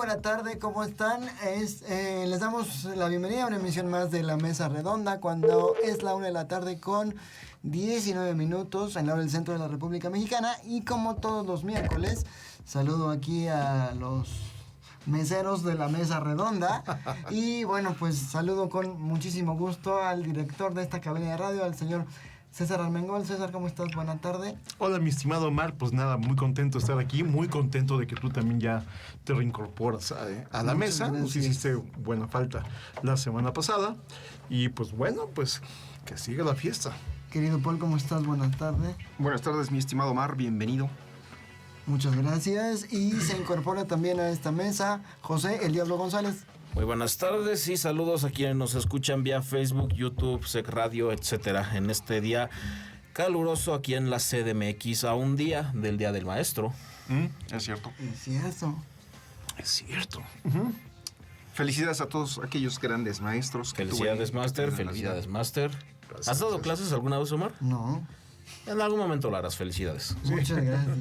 buena tarde, ¿cómo están? Les damos la bienvenida a una emisión más de La Mesa Redonda, cuando es la 1 de la tarde con 19 minutos en la hora del centro de la República Mexicana. Y como todos los miércoles, saludo aquí a los meseros de La Mesa Redonda. Y bueno, pues saludo con muchísimo gusto al director de esta cabina de radio, al señor César Armengol. César, ¿cómo estás? Buena tarde. Hola, mi estimado Omar. Pues nada, muy contento de estar aquí, muy contento de que tú también ya te reincorporas a la mesa. Nos hiciste buena falta la semana pasada. Y pues bueno, pues que siga la fiesta. Querido Paul, ¿cómo estás? Buenas tardes. Buenas tardes, mi estimado Omar. Bienvenido. Muchas gracias. Y se incorpora también a esta mesa José El Diablo González. Muy buenas tardes y saludos a quienes nos escuchan vía Facebook, YouTube, Sec Radio, etcétera. En este día caluroso aquí en la CDMX, a un día del Día del Maestro. Es cierto. Es cierto. Es cierto. Felicidades a todos aquellos grandes maestros. Felicidades, Master. Felicidades, Master. Gracias, ¿Has dado clases alguna vez, Omar? No. En algún momento lo harás. Felicidades. Muchas gracias.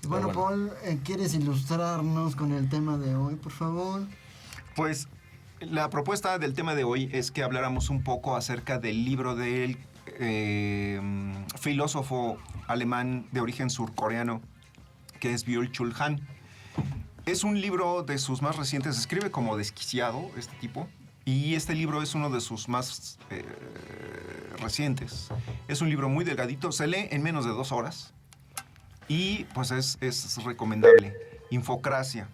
Bueno, Paul, ¿quieres ilustrarnos con el tema de hoy, por favor? Pues la propuesta del tema de hoy es que habláramos un poco acerca del libro del filósofo alemán de origen surcoreano, que es Byung-Chul Han. Es un libro de sus más recientes, escribe como desquiciado este tipo, y este libro es uno de sus más recientes. Es un libro muy delgadito, se lee en menos de 2 horas. Y pues es recomendable. Infocracia.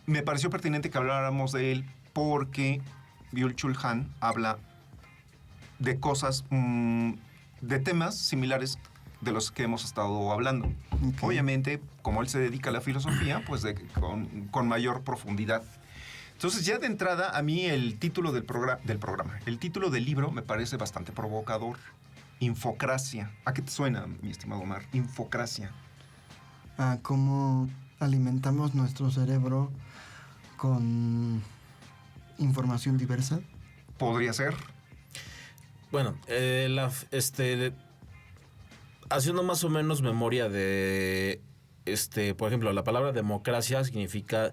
Me pareció pertinente que habláramos de él porque Byung-Chul Han habla de cosas, de temas similares de los que hemos estado hablando. Okay. Obviamente, como él se dedica a la filosofía, pues con mayor profundidad. Entonces, ya de entrada, a mí el título del programa, el título del libro me parece bastante provocador. Infocracia. ¿A qué te suena, mi estimado Omar? Infocracia. A cómo alimentamos nuestro cerebro con información diversa. ¿Podría ser? Bueno, haciendo más o menos memoria de, por ejemplo, la palabra democracia significa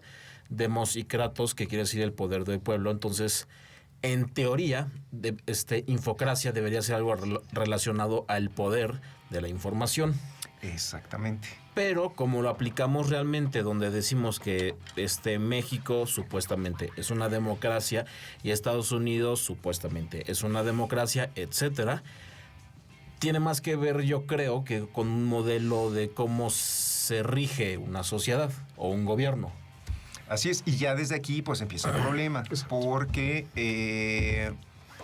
demos y kratos, que quiere decir el poder del pueblo. Entonces, en teoría, infocracia debería ser algo relacionado al poder de la información. Exactamente. Pero como lo aplicamos realmente, donde decimos que México supuestamente es una democracia y Estados Unidos supuestamente es una democracia, etcétera, tiene más que ver, yo creo, que con un modelo de cómo se rige una sociedad o un gobierno. Así es, y ya desde aquí pues empieza el problema, porque,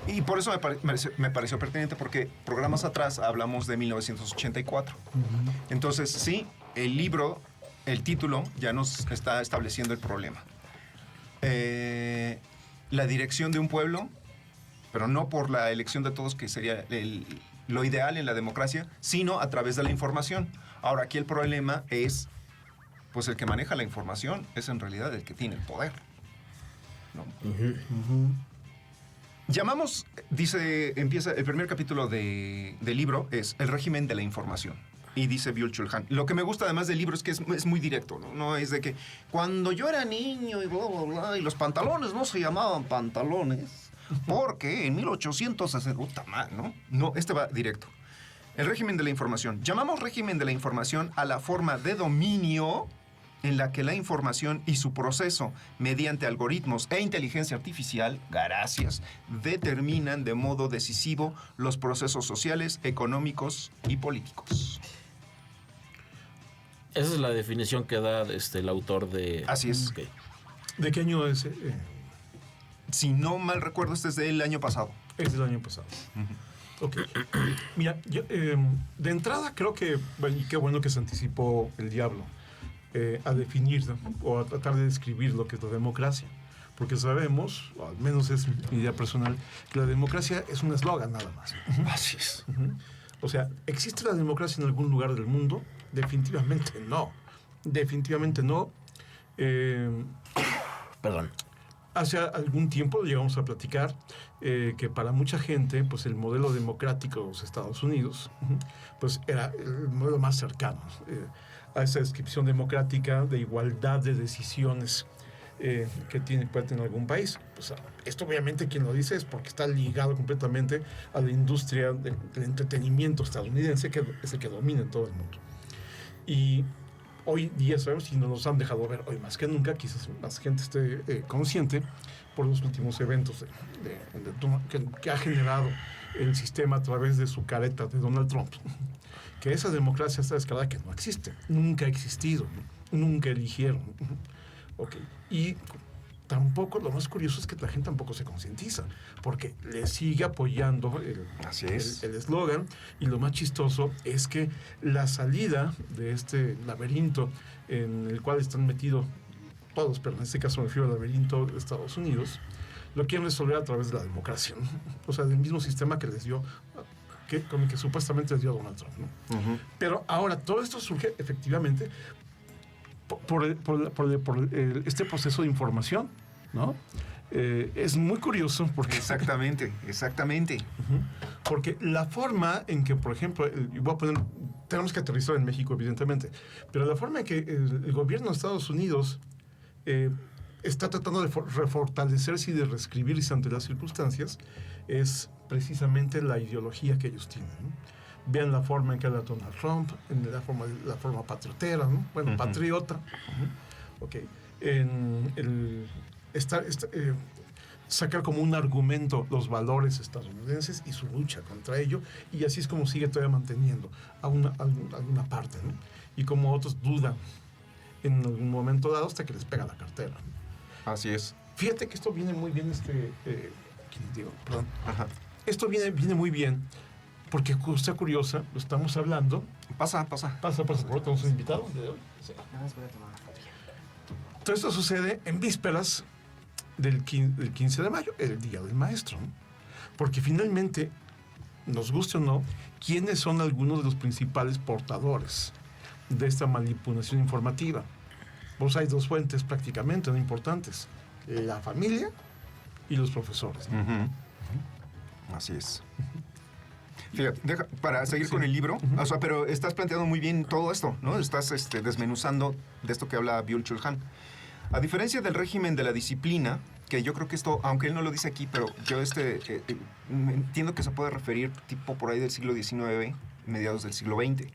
y por eso me pareció pertinente, porque programas atrás hablamos de 1984. Entonces, sí, el libro, el título, ya nos está estableciendo el problema. La dirección de un pueblo, pero no por la elección de todos, que sería lo ideal en la democracia, sino a través de la información. Ahora, aquí el problema es, pues el que maneja la información es en realidad el que tiene el poder, ¿no? Llamamos, empieza el primer capítulo del libro, es el régimen de la información. Y dice Byung-Chul Han. Lo que me gusta además del libro es que es muy directo, ¿no? No es de que cuando yo era niño y bla, bla, bla, y los pantalones no se llamaban pantalones, porque en 1860, ¿no? No, va directo. El régimen de la información. Llamamos régimen de la información a la forma de dominio en la que la información y su proceso, mediante algoritmos e inteligencia artificial, gracias, determinan de modo decisivo los procesos sociales, económicos y políticos. Esa es la definición que da el autor de... Así es. Okay. ¿De qué año es? Si no mal recuerdo, este es del año pasado. Es del año pasado. Ok. Mira, yo, de entrada creo que, bueno, y qué bueno que se anticipó el diablo a definir o a tratar de describir lo que es la democracia. Porque sabemos, o al menos es mi idea personal, que la democracia es un eslogan nada más. Así es. O sea, ¿existe la democracia en algún lugar del mundo? Definitivamente no. Definitivamente no. Perdón. Hace algún tiempo llegamos a platicar que para mucha gente, pues el modelo democrático de los Estados Unidos, pues era el modelo más cercano. a esa descripción democrática de igualdad de decisiones que puede tener algún país. Pues, esto obviamente quien lo dice es porque está ligado completamente a la industria del entretenimiento estadounidense, que es el que domina en todo el mundo. Y hoy día sabemos, y nos han dejado ver hoy más que nunca, quizás más gente esté consciente por los últimos eventos que ha generado el sistema a través de su careta de Donald Trump, que esa democracia está escalada, que no existe, nunca ha existido, nunca eligieron. Okay. Y tampoco, lo más curioso es que la gente tampoco se concientiza, porque le sigue apoyando el eslogan, y lo más chistoso es que la salida de este laberinto en el cual están metidos todos, pero en este caso me refiero al laberinto de Estados Unidos, lo quieren resolver a través de la democracia, ¿no? O sea, del mismo sistema que les dio, con el que supuestamente les dio Donald Trump, ¿no? Uh-huh. Pero ahora todo esto surge efectivamente por este proceso de información, ¿no? Es muy curioso porque... Exactamente. Uh-huh. Porque la forma en que, por ejemplo, tenemos que aterrizar en México, evidentemente, pero la forma en que el gobierno de Estados Unidos está tratando de refortalecerse y de reescribirse ante las circunstancias es precisamente la ideología que ellos tienen, ¿no? Vean la forma en que habla Donald Trump, en la forma patriotera, ¿no? Bueno, uh-huh. Patriota. Uh-huh. Okay. Sacar como un argumento los valores estadounidenses y su lucha contra ello, y así es como sigue todavía manteniendo alguna parte, ¿no? Y como otros dudan en algún momento dado hasta que les pega la cartera, ¿no? Así es. Fíjate que esto viene muy bien, esto viene muy bien, porque cosa curiosa, lo estamos hablando. Pasa. Por favor, tenemos un invitado de hoy. Sí. Todo esto sucede en vísperas del 15 de mayo, el Día del Maestro, ¿no? Porque finalmente, nos guste o no, ¿quiénes son algunos de los principales portadores de esta manipulación informativa? Pues hay dos fuentes prácticamente, ¿no?, importantes: la familia y los profesores, ¿no? Uh-huh. Uh-huh. Así es. Fíjate, para seguir con el libro, uh-huh. O sea, pero estás planteando muy bien todo esto, ¿no? Estás desmenuzando de esto que habla Byung-Chul Han. A diferencia del régimen de la disciplina, que yo creo que esto, aunque él no lo dice aquí, pero yo entiendo que se puede referir tipo por ahí del siglo XIX, mediados del siglo XX.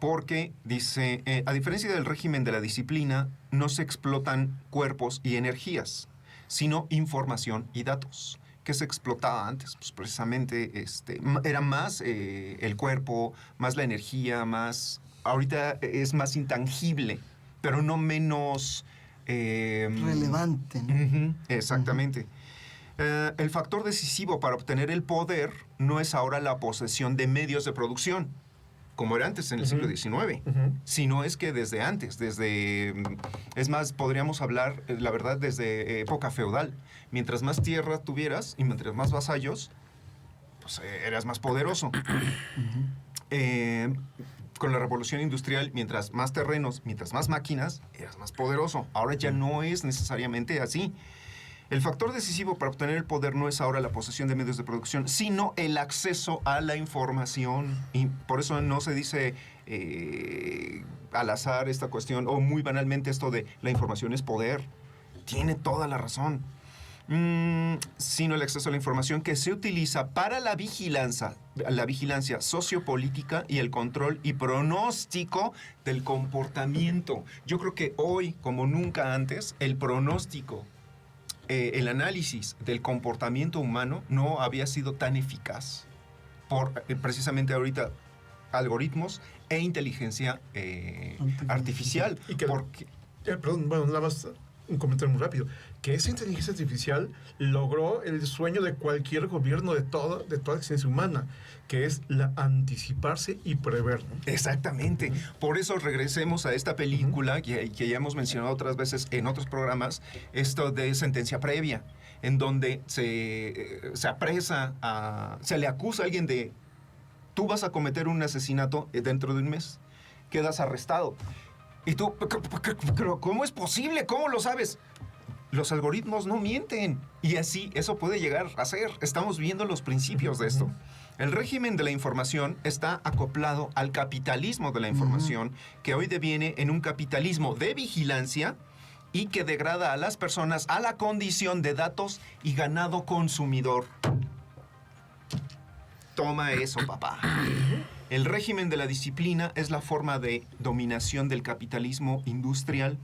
Porque dice, a diferencia del régimen de la disciplina, no se explotan cuerpos y energías, sino información y datos. ¿Qué se explotaba antes? Pues precisamente era más el cuerpo, más la energía, más... Ahorita es más intangible, pero no menos... relevante, ¿no? Uh-huh, exactamente. Uh-huh. El factor decisivo para obtener el poder no es ahora la posesión de medios de producción, como era antes en el siglo XIX, sino es que desde antes, es más, podríamos hablar, la verdad, desde época feudal. Mientras más tierra tuvieras y mientras más vasallos, pues eras más poderoso. Con la revolución industrial, mientras más terrenos, mientras más máquinas, eras más poderoso. Ahora ya no es necesariamente así. El factor decisivo para obtener el poder no es ahora la posesión de medios de producción, sino el acceso a la información. Y por eso no se dice al azar esta cuestión, o muy banalmente esto de la información es poder. Tiene toda la razón. Sino el acceso a la información que se utiliza para la vigilancia sociopolítica y el control y pronóstico del comportamiento. Yo creo que hoy, como nunca antes, el pronóstico, el análisis del comportamiento humano no había sido tan eficaz por precisamente ahorita algoritmos e inteligencia artificial. Y que, perdón, bueno, nada más un comentario muy rápido, que esa inteligencia artificial logró el sueño de cualquier gobierno de toda existencia humana, que es anticiparse y prever, ¿no? Exactamente. Por eso regresemos a esta película que ya hemos mencionado otras veces en otros programas, esto de Sentencia Previa, en donde se apresa, se le acusa a alguien de, tú vas a cometer un asesinato dentro de un mes, quedas arrestado. Y tú, ¿cómo es posible? ¿Cómo lo sabes? los algoritmos no mienten. Y así eso puede llegar a ser. Estamos viendo los principios de esto. El régimen de la información está acoplado al capitalismo de la información, que hoy deviene en un capitalismo de vigilancia y que degrada a las personas a la condición de datos y ganado consumidor. Toma eso, papá. El régimen de la disciplina es la forma de dominación del capitalismo industrial.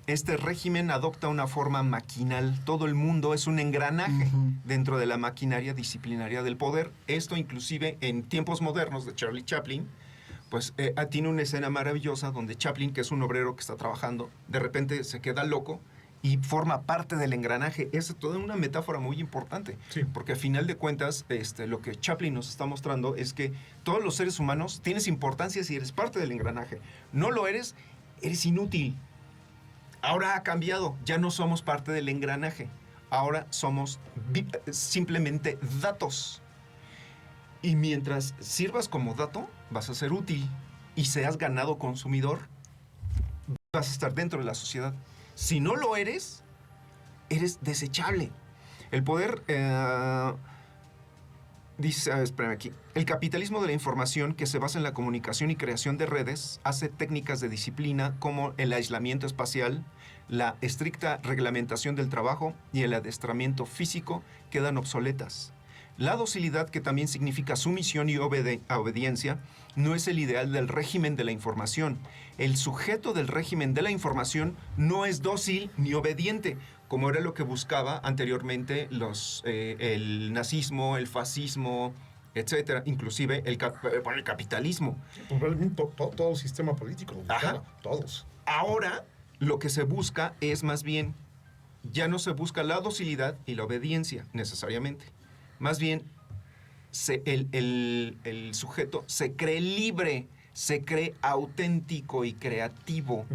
Este régimen adopta una forma maquinal. Todo el mundo es un engranaje dentro de la maquinaria disciplinaria del poder. Esto inclusive en tiempos modernos de Charlie Chaplin, pues tiene una escena maravillosa donde Chaplin, que es un obrero que está trabajando, de repente se queda loco y forma parte del engranaje. Es toda una metáfora muy importante, Sí. porque a final de cuentas lo que Chaplin nos está mostrando es que todos los seres humanos tienes importancia si eres parte del engranaje. No lo eres, eres inútil. Ahora ha cambiado, ya no somos parte del engranaje, ahora somos simplemente datos. Y mientras sirvas como dato, vas a ser útil. Y seas ganado consumidor, vas a estar dentro de la sociedad. Si no lo eres, eres desechable. El poder... dice, espérame aquí. El capitalismo de la información, que se basa en la comunicación y creación de redes, hace técnicas de disciplina como el aislamiento espacial, la estricta reglamentación del trabajo y el adestramiento físico quedan obsoletas. La docilidad, que también significa sumisión y obediencia, no es el ideal del régimen de la información. El sujeto del régimen de la información no es dócil ni obediente, como era lo que buscaba anteriormente el nazismo, el fascismo, etcétera, inclusive el capitalismo. Probablemente todo el sistema político lo buscaba, todos. Ahora lo que se busca es más bien, ya no se busca la docilidad y la obediencia necesariamente. Más bien, el sujeto se cree libre, se cree auténtico y creativo,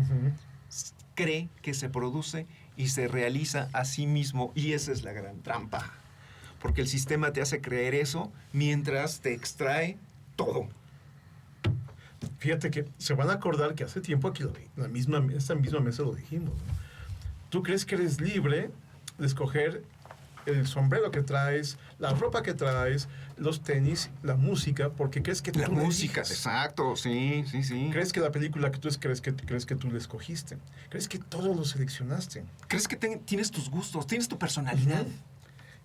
cree que se produce y se realiza a sí mismo, y esa es la gran trampa, porque el sistema te hace creer eso mientras te extrae todo. Fíjate que se van a acordar que hace tiempo aquí esta misma mesa lo dijimos, ¿no? Tú crees que eres libre de escoger el sombrero que traes, la ropa que traes, los tenis, la música, porque crees que tú La la música, eliges. exacto, sí. Crees que la película que tú crees que tú la escogiste. Crees que todo lo seleccionaste. Crees que tienes tus gustos, tienes tu personalidad.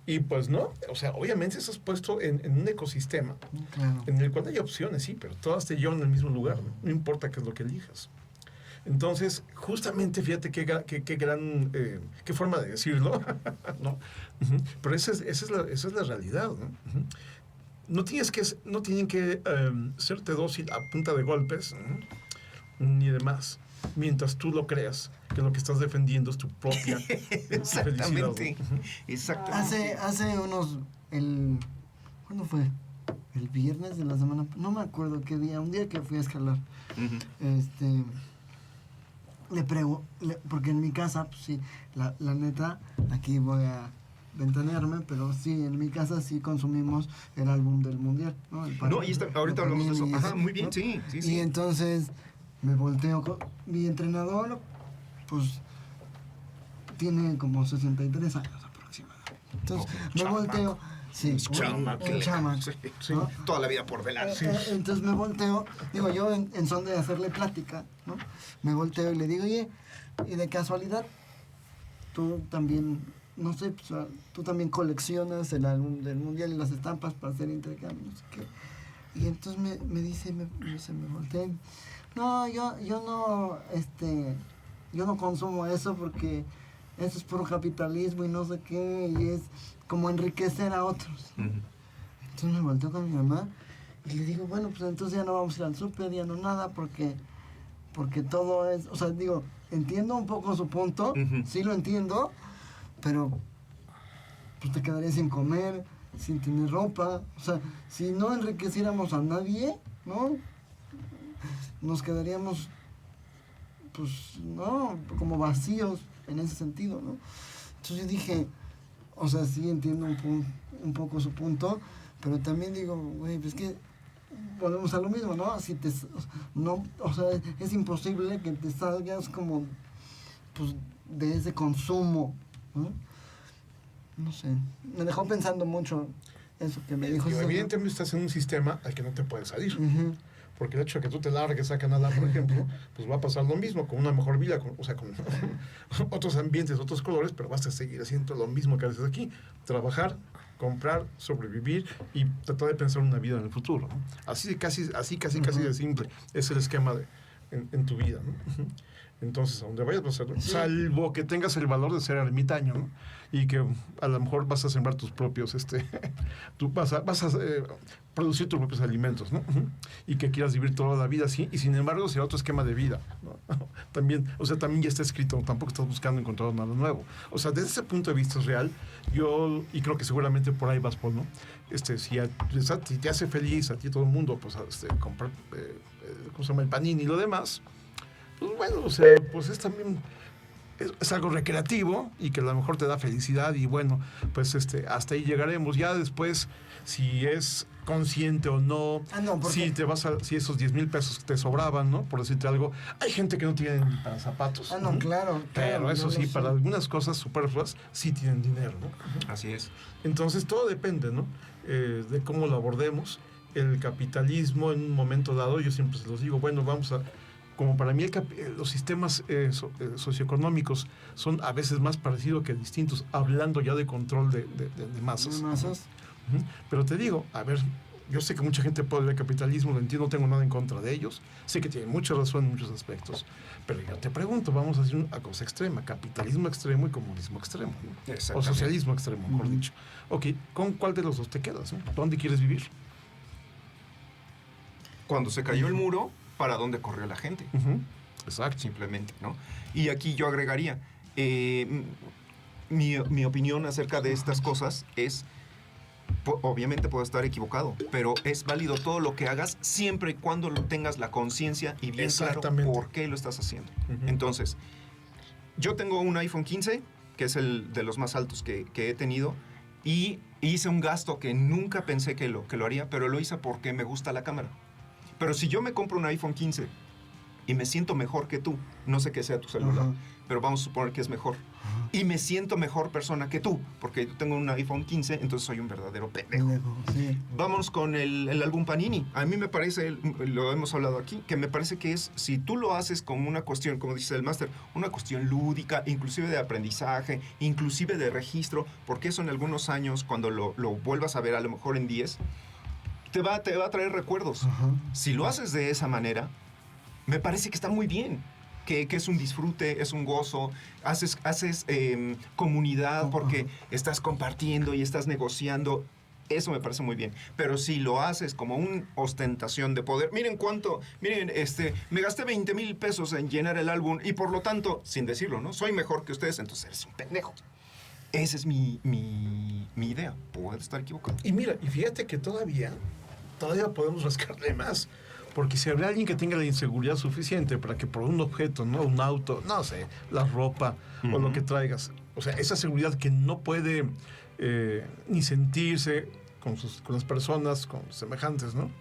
Y pues no, o sea, obviamente estás puesto en un ecosistema Claro. en el cual hay opciones, sí, pero todas te llevan al mismo lugar, no importa qué es lo que elijas. Entonces, justamente, fíjate qué gran, qué forma de decirlo, ¿no? Pero esa es la realidad, ¿no? No tienen que serte dócil a punta de golpes, ni demás, mientras tú lo creas, que lo que estás defendiendo es tu propia Exactamente. felicidad, ¿no? Exactamente. Hace unos... ¿Cuándo fue? El viernes de la semana... No me acuerdo qué día. Un día que fui a escalar. Ujú. Porque en mi casa, pues sí, la neta, aquí voy a ventanearme, pero sí, en mi casa sí consumimos el álbum del Mundial, ¿no? No, ahí está, ahorita hablamos de eso. Ajá, muy bien, ¿no? sí. Y entonces me volteo con mi entrenador, pues tiene como 63 años aproximadamente. Entonces me volteo, sí, un chamaco, Sí, ¿no? toda la vida por delante. Entonces me volteo, digo yo en son de hacerle plática, ¿no? Me volteo y le digo, oye, y de casualidad, tú también, no sé, pues, tú también coleccionas el álbum del Mundial y las estampas para hacer intercambio, no sé qué. Y entonces me dice, me volteé, no, yo no consumo eso porque eso es puro capitalismo y no sé qué, y es como enriquecer a otros. Ujú. Entonces me volteo con mi mamá y le digo, bueno, pues entonces ya no vamos a ir al súper, ya no nada, porque todo es, o sea, digo, entiendo un poco su punto, Ujú. sí lo entiendo, pero pues te quedarías sin comer, sin tener ropa, o sea, si no enriqueciéramos a nadie, ¿no? Nos quedaríamos, pues, ¿no? Como vacíos en ese sentido, ¿no? Entonces yo dije, o sea, sí entiendo un poco su punto, pero también digo, güey, pues que volvemos a lo mismo, ¿no? Si no, o sea, es imposible que te salgas como, pues, de ese consumo ¿no? No sé, me dejó pensando mucho eso que me dijo. Evidentemente estás en un sistema al que no te puedes salir. Uh-huh. Porque el hecho de que tú te largues a Canadá, por ejemplo, pues va a pasar lo mismo, con una mejor vida, con otros ambientes, otros colores, pero vas a seguir haciendo lo mismo que haces aquí. Trabajar, comprar, sobrevivir y tratar de pensar una vida en el futuro, ¿no? Así casi de simple es el esquema en tu vida, ¿no? Entonces, a donde vayas vas a hacerlo, salvo que tengas el valor de ser ermitaño, ¿no? Y que a lo mejor vas a sembrar tus propios, tú vas a producir tus propios alimentos, ¿no? Y que quieras vivir toda la vida así, y sin embargo será otro esquema de vida, ¿no? También ya está escrito, tampoco estás buscando encontrar nada nuevo. O sea, desde ese punto de vista es real, y creo que seguramente por ahí vas, Paul, ¿no? Si te hace feliz a ti todo el mundo, pues comprar, ¿cómo se llama? El panini y lo demás, pues bueno, o sea, pues es también es algo recreativo y que a lo mejor te da felicidad y bueno, pues hasta ahí llegaremos. Ya después, si es consciente o no, si esos 10,000 pesos te sobraban, ¿no? Por decirte algo, hay gente que no tiene ni para zapatos. Claro. Pero eso sí, para algunas cosas superfluas sí tienen dinero, ¿no? Así es. Entonces todo depende, ¿no? De cómo lo abordemos. El capitalismo en un momento dado, yo siempre se los digo, bueno, como para mí los sistemas socioeconómicos son a veces más parecidos que distintos, hablando ya de control de masas. Pero te digo, a ver, yo sé que mucha gente puede ver el capitalismo, lo entiendo, no tengo nada en contra de ellos, sé que tienen mucha razón en muchos aspectos, pero yo te pregunto, vamos a hacer una cosa extrema, capitalismo extremo y comunismo extremo, ¿no? O socialismo extremo, mejor dicho. Ok, ¿con cuál de los dos te quedas? ¿No? ¿Dónde quieres vivir? Cuando se cayó el muro, ¿para dónde corrió la gente? Exacto. Simplemente, ¿no? Y aquí yo agregaría, mi opinión acerca de estas cosas es, obviamente puedo estar equivocado, pero es válido todo lo que hagas siempre y cuando tengas la conciencia y bien claro por qué lo estás haciendo. Entonces, yo tengo un iPhone 15, que es el de los más altos que he tenido, y hice un gasto que nunca pensé que lo haría, pero lo hice porque me gusta la cámara. Pero si yo me compro un iPhone 15 y me siento mejor que tú, no sé qué sea tu celular, pero vamos a suponer que es mejor, y me siento mejor persona que tú, porque yo tengo un iPhone 15, entonces soy un verdadero pendejo. Sí. Vamos con el álbum Panini. A mí me parece, lo hemos hablado aquí, que me parece que si tú lo haces como una cuestión, como dice el máster, una cuestión lúdica, inclusive de aprendizaje, inclusive de registro, porque eso en algunos años, cuando lo vuelvas a ver, a lo mejor en 10, te va a traer recuerdos. Si lo haces de esa manera, me parece que está muy bien. Que es un disfrute, es un gozo, haces comunidad porque estás compartiendo y estás negociando. Eso me parece muy bien. Pero si lo haces como una ostentación de poder, miren, me gasté 20,000 pesos en llenar el álbum y por lo tanto, sin decirlo, ¿no? Soy mejor que ustedes, entonces eres un pendejo. Esa es mi idea. Puedo estar equivocado. Y mira, y fíjate que todavía podemos rascarle más. Porque si habrá alguien que tenga la inseguridad suficiente para que por un objeto, ¿no? Un auto, no sé, la ropa o lo que traigas, o sea, esa seguridad que no puede ni sentirse con las personas, con semejantes, ¿no?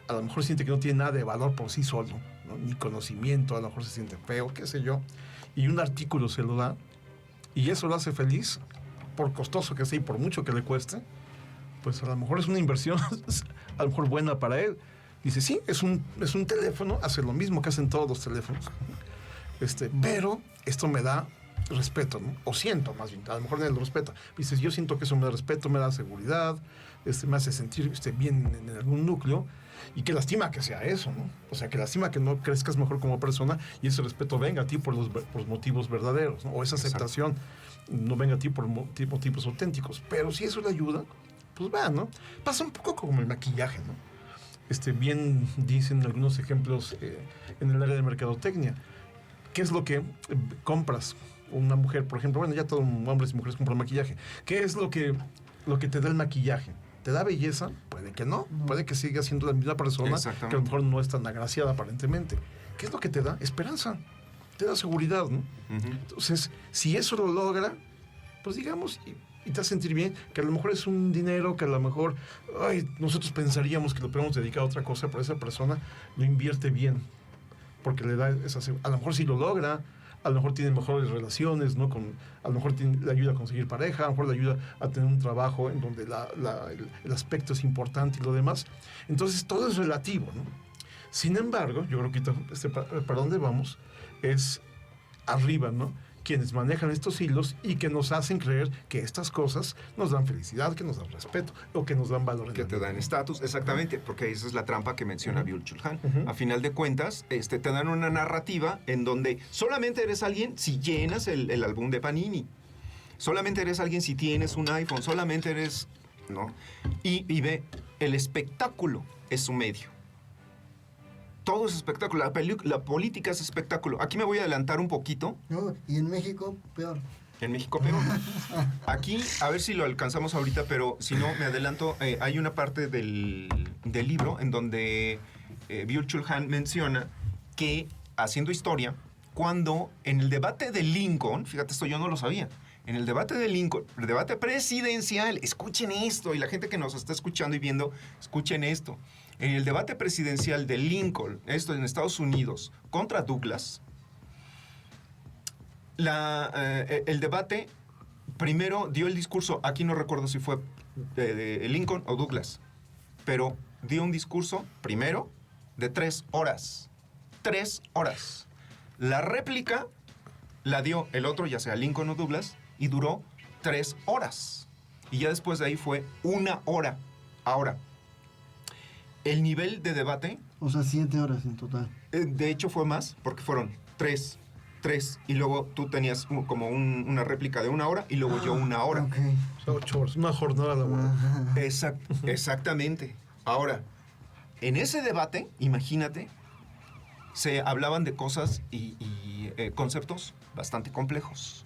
A lo mejor siente que no tiene nada de valor por sí solo, ¿no? Ni conocimiento, a lo mejor se siente feo, qué sé yo, y un artículo se lo da, y eso lo hace feliz, por costoso que sea y por mucho que le cueste, pues a lo mejor es una inversión, a lo mejor buena para él. Dice, sí, es un teléfono, hace lo mismo que hacen todos los teléfonos. Pero esto me da respeto, ¿no? O siento, más bien, a lo mejor no lo respeta. Dices, yo siento que eso me da respeto, me da seguridad, me hace sentir bien en algún núcleo. Y qué lástima que sea eso, ¿no? O sea, que lástima que no crezcas mejor como persona y ese respeto venga a ti por los motivos verdaderos, ¿no? O esa aceptación no venga a ti por motivos auténticos. Pero si eso le ayuda, pues va, ¿no? Pasa un poco como el maquillaje, ¿no? Bien dicen algunos ejemplos en el área de mercadotecnia. ¿Qué es lo que compras? Una mujer, por ejemplo, bueno, ya todos hombres y mujeres compran maquillaje. ¿Qué es lo que te da el maquillaje? ¿Te da belleza? Puede que no. Puede que siga siendo la misma persona que a lo mejor no es tan agraciada aparentemente. ¿Qué es lo que te da? Esperanza. Te da seguridad, ¿no? Entonces, si eso lo logra, pues digamos... Y te hace sentir bien, que a lo mejor es un dinero que a lo mejor nosotros pensaríamos que lo podemos dedicar a otra cosa, pero esa persona lo invierte bien, porque le da a lo mejor si lo logra, a lo mejor tienen mejores relaciones, ¿no? A lo mejor le ayuda a conseguir pareja, a lo mejor le ayuda a tener un trabajo en donde el aspecto es importante y lo demás. Entonces, todo es relativo, ¿no? Sin embargo, yo creo que para dónde vamos es arriba, ¿no? Quienes manejan estos hilos y que nos hacen creer que estas cosas nos dan felicidad, que nos dan respeto o que nos dan valor. Que te dan estatus, exactamente, porque esa es la trampa que menciona Byung-Chul Han. A final de cuentas, te dan una narrativa en donde solamente eres alguien si llenas el álbum de Panini. Solamente eres alguien si tienes un iPhone, solamente eres... ¿no? Y ve, el espectáculo es su medio. Todo es espectáculo, la política es espectáculo. Aquí me voy a adelantar un poquito. No, y en México, peor. En México peor. Aquí, a ver si lo alcanzamos ahorita, pero si no, me adelanto. Hay una parte del libro en donde Byung-Chul Han menciona que, haciendo historia, cuando en el debate de Lincoln, fíjate, esto yo no lo sabía, en el debate de Lincoln, el debate presidencial, escuchen esto, y la gente que nos está escuchando y viendo, escuchen esto. En el debate presidencial de Lincoln, esto en Estados Unidos, contra Douglas, el debate primero dio el discurso, aquí no recuerdo si fue de Lincoln o Douglas, pero dio un discurso primero de 3 horas. 3 horas. La réplica la dio el otro, ya sea Lincoln o Douglas, y duró 3 horas. Y ya después de ahí fue 1 hora. Ahora, el nivel de debate... O sea, 7 horas en total. De hecho fue más, porque fueron 3, y luego tú tenías como una réplica de 1 hora, y luego yo 1 hora. Okay. O sea, 8 horas, una jornada laboral. Exactamente. Ahora, en ese debate, imagínate, se hablaban de cosas y conceptos bastante complejos.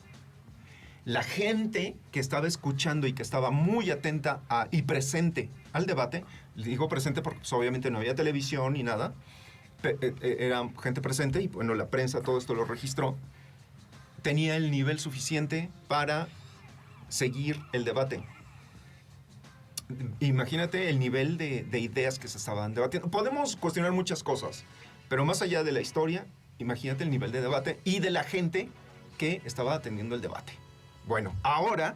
La gente que estaba escuchando y que estaba muy atenta y presente al debate, digo presente porque pues, obviamente no había televisión ni nada, era gente presente y bueno, la prensa todo esto lo registró, tenía el nivel suficiente para seguir el debate. Imagínate el nivel de ideas que se estaban debatiendo. Podemos cuestionar muchas cosas, pero más allá de la historia, imagínate el nivel de debate y de la gente que estaba atendiendo el debate. Bueno, ahora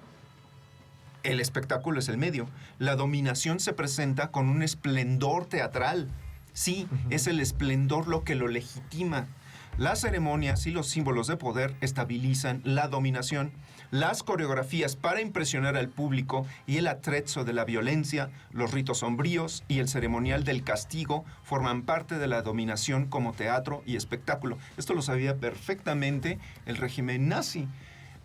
el espectáculo es el medio. La dominación se presenta con un esplendor teatral. Sí, es el esplendor lo que lo legitima. Las ceremonias y los símbolos de poder estabilizan la dominación. Las coreografías para impresionar al público y el atrezzo de la violencia, los ritos sombríos y el ceremonial del castigo forman parte de la dominación como teatro y espectáculo. Esto lo sabía perfectamente el régimen nazi.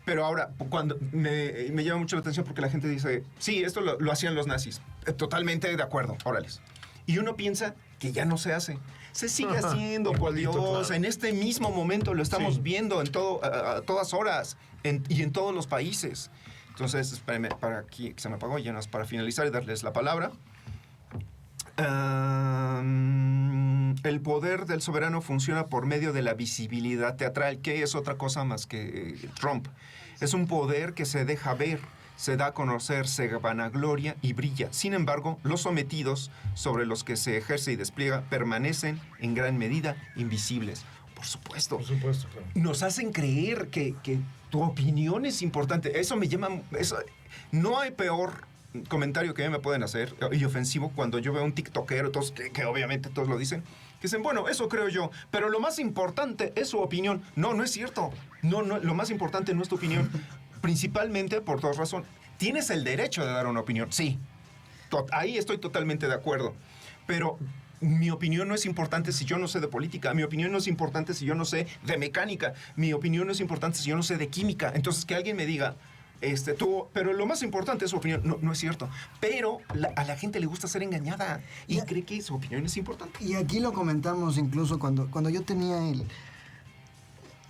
Pero ahora, cuando me llama mucho la atención porque la gente dice, sí, esto lo hacían los nazis. Totalmente de acuerdo, órales. Y uno piensa que ya no se hace. Se sigue haciendo, por Dios. Claro. En este mismo momento lo estamos viendo a todas horas y en todos los países. Entonces, espérenme, para aquí, que se me apagó, ya no es para finalizar y darles la palabra. El poder del soberano funciona por medio de la visibilidad teatral, que es otra cosa más que Trump. Es un poder que se deja ver, se da a conocer, se vanagloria y brilla. Sin embargo, los sometidos sobre los que se ejerce y despliega permanecen en gran medida invisibles. Por supuesto. Por supuesto, claro. Nos hacen creer que tu opinión es importante. Eso me llama... No hay peor comentario que me pueden hacer y ofensivo cuando yo veo a un tiktokero, todos, que obviamente todos lo dicen, que dicen, bueno, eso creo yo, pero lo más importante es su opinión. No, no es cierto. No, lo más importante no es tu opinión. Principalmente por 2 razones. ¿Tienes el derecho de dar una opinión? Sí. Ahí estoy totalmente de acuerdo. Pero mi opinión no es importante si yo no sé de política. Mi opinión no es importante si yo no sé de mecánica. Mi opinión no es importante si yo no sé de química. Entonces, que alguien me diga, pero lo más importante es su opinión. No, no es cierto. Pero a la gente le gusta ser engañada y cree que su opinión es importante. Y aquí lo comentamos incluso cuando yo tenía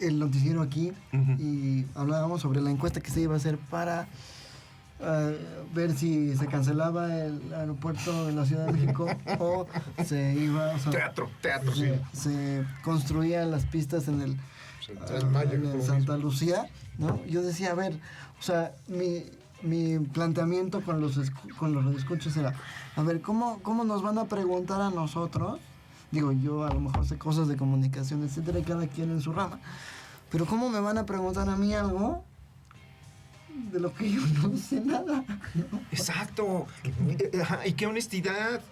el noticiero aquí y hablábamos sobre la encuesta que se iba a hacer para ver si se cancelaba el aeropuerto de la Ciudad de México o se iba... O sea, teatro, se construían las pistas en el Santa Lucía, ¿no? Yo decía, a ver, o sea, mi planteamiento con los escuchos era, a ver, ¿cómo nos van a preguntar a nosotros? Digo, yo a lo mejor sé cosas de comunicación, etcétera, y cada quien en su rama. Pero ¿cómo me van a preguntar a mí algo de lo que yo no sé nada? Exacto. Ajá, y qué honestidad.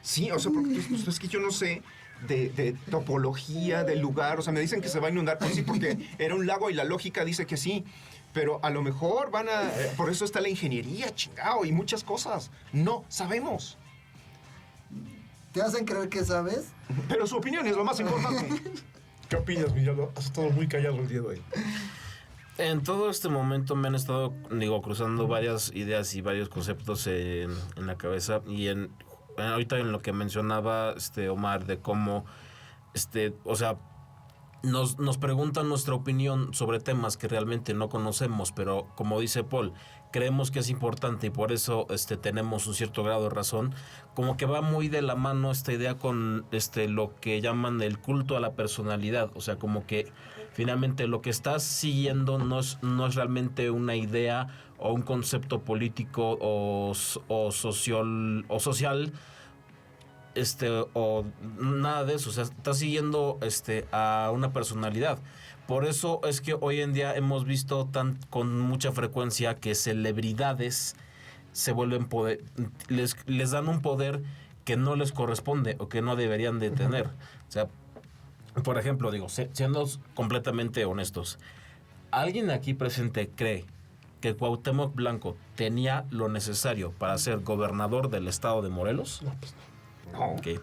Sí, o sea, porque pues, es que yo no sé de topología del lugar. O sea, me dicen que se va a inundar. Pues sí, porque era un lago y la lógica dice que sí. Pero a lo mejor van a... por eso está la ingeniería, chingao, y muchas cosas. No sabemos. ¿Te hacen creer que sabes? Pero su opinión es lo más importante. ¿Qué opinas, Miguel? Has estado muy callado el día de hoy. En todo este momento me han estado, cruzando varias ideas y varios conceptos en la cabeza. Y ahorita en lo que mencionaba Omar, de cómo, o sea, nos preguntan nuestra opinión sobre temas que realmente no conocemos, pero como dice Paul, creemos que es importante y por eso tenemos un cierto grado de razón. Como que va muy de la mano esta idea con lo que llaman el culto a la personalidad. O sea, como que finalmente lo que estás siguiendo no es realmente una idea o un concepto político o social o nada de eso. O sea, está siguiendo a una personalidad. Por eso es que hoy en día hemos visto con mucha frecuencia que celebridades se vuelven les dan un poder que no les corresponde o que no deberían de tener. O sea, por ejemplo, siendo completamente honestos, ¿alguien aquí presente cree que Cuauhtémoc Blanco tenía lo necesario para ser gobernador del estado de Morelos? No, pues no. No. Okay.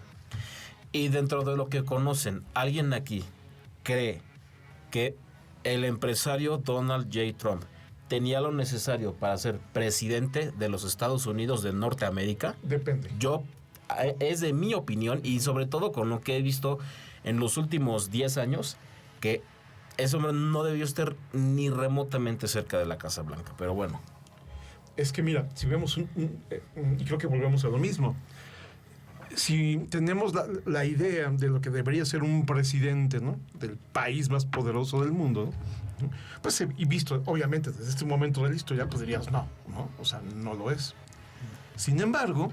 Y dentro de lo que conocen, ¿alguien aquí cree que el empresario Donald J. Trump tenía lo necesario para ser presidente de los Estados Unidos de Norteamérica? Depende. Es de mi opinión, y sobre todo con lo que he visto en los últimos 10 años, que ese hombre no debió estar ni remotamente cerca de la Casa Blanca. Pero bueno. Es que mira, si vemos y creo que volvemos a lo mismo. Si tenemos la idea de lo que debería ser un presidente, ¿no?, del país más poderoso del mundo, ¿no?, pues y visto obviamente desde este momento de la historia, pues dirías no, o sea, no lo es. Sin embargo,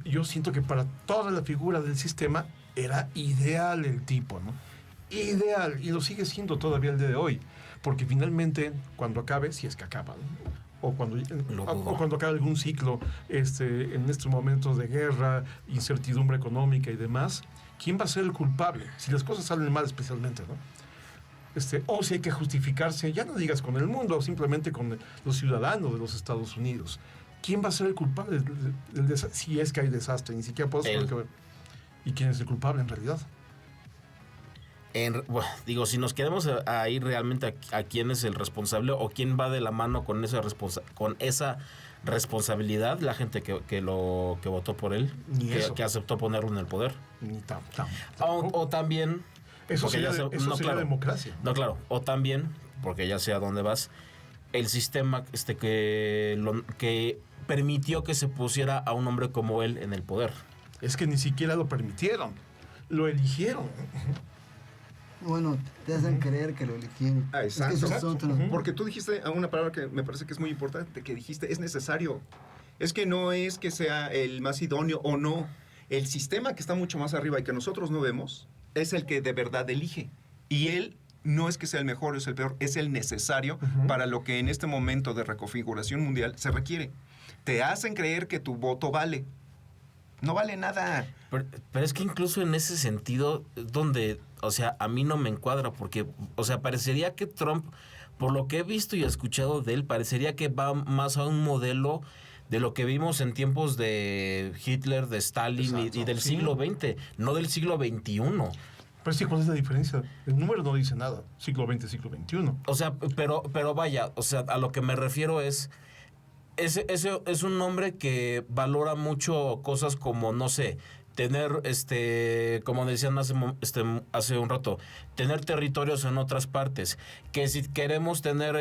yo siento que para toda la figura del sistema era ideal el tipo, ¿no? Ideal, y lo sigue siendo todavía el día de hoy, porque finalmente cuando acabe, si es que acaba, ¿no?, o cuando acabe algún ciclo en estos momentos de guerra, incertidumbre económica y demás, ¿quién va a ser el culpable? Si las cosas salen mal especialmente, ¿no? O si hay que justificarse, ya no digas con el mundo, simplemente con los ciudadanos de los Estados Unidos. ¿Quién va a ser el culpable del desastre? Si es que hay desastre, ni siquiera podemos saber. ¿Y quién es el culpable en realidad? Si nos queremos a ir realmente a quién es el responsable o quién va de la mano con esa responsabilidad, la gente que votó por él, que aceptó ponerlo en el poder. Ni O también... Eso sería democracia. No, claro. O también, porque ya sé a dónde vas, el sistema que permitió que se pusiera a un hombre como él en el poder. Es que ni siquiera lo permitieron, lo eligieron. Bueno, te hacen creer que lo eligieron. Exacto. Es que eso es otro. Porque tú dijiste una palabra que me parece que es muy importante, que dijiste, es necesario. Es que no es que sea el más idóneo o no. El sistema que está mucho más arriba y que nosotros no vemos es el que de verdad elige. Y él no es que sea el mejor o es el peor, es el necesario para lo que en este momento de reconfiguración mundial se requiere. Te hacen creer que tu voto vale. No vale nada. Pero es que incluso en ese sentido, donde, o sea, a mí no me encuadra, porque, o sea, parecería que Trump, por lo que he visto y escuchado de él, parecería que va más a un modelo de lo que vimos en tiempos de Hitler, de Stalin y del siglo XX, no del siglo XXI. Pero sí, ¿cuál es la diferencia? El número no dice nada. Siglo XX, siglo XXI. O sea, pero vaya, o sea, a lo que me refiero es... Ese es un hombre que valora mucho cosas como, no sé, tener, como decían hace un rato, tener territorios en otras partes. Que si queremos tener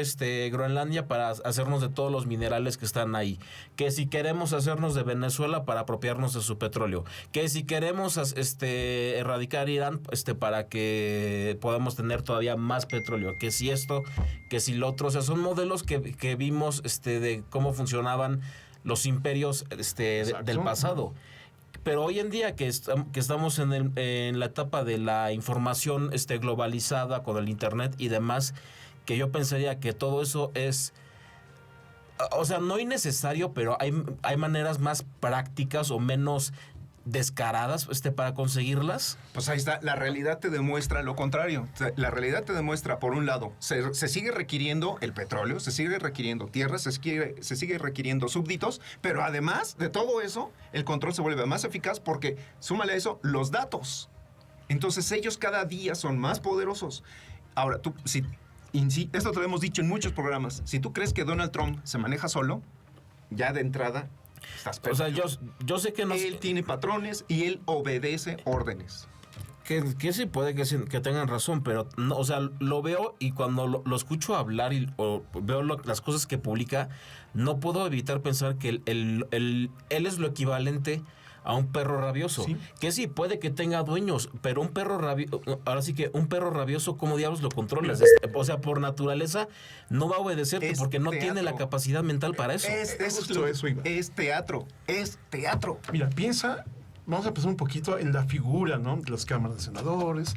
Groenlandia para hacernos de todos los minerales que están ahí. Que si queremos hacernos de Venezuela para apropiarnos de su petróleo. Que si queremos erradicar Irán para que podamos tener todavía más petróleo. Que si esto, que si lo otro. O sea, son modelos que vimos de cómo funcionaban los imperios del pasado. Pero hoy en día que estamos en la etapa de la información globalizada con el internet y demás, que yo pensaría que todo eso es, o sea, no innecesario, pero hay maneras más prácticas o menos descaradas para conseguirlas. Pues ahí está, la realidad te demuestra lo contrario. O sea, la realidad te demuestra, por un lado, se sigue requiriendo el petróleo, se sigue requiriendo tierras, se sigue requiriendo súbditos, pero además de todo eso, el control se vuelve más eficaz porque, súmale a eso, los datos. Entonces ellos cada día son más poderosos. Ahora, esto te lo hemos dicho en muchos programas, si tú crees que Donald Trump se maneja solo, ya de entrada estás perdido. O sea, yo sé que no... Él tiene patrones y él obedece órdenes. Que sí puede que tengan razón, pero no, o sea, lo veo y cuando lo escucho hablar o veo las cosas que publica, no puedo evitar pensar que él es lo equivalente a un perro rabioso. Sí. Que sí, puede que tenga dueños, pero un perro rabioso, ahora sí que un perro rabioso, ¿cómo diablos lo controlas? O sea, por naturaleza no va a obedecerte porque no tiene la capacidad mental para eso. Es teatro. Mira, vamos a pensar un poquito en la figura, ¿no? De las cámaras de senadores,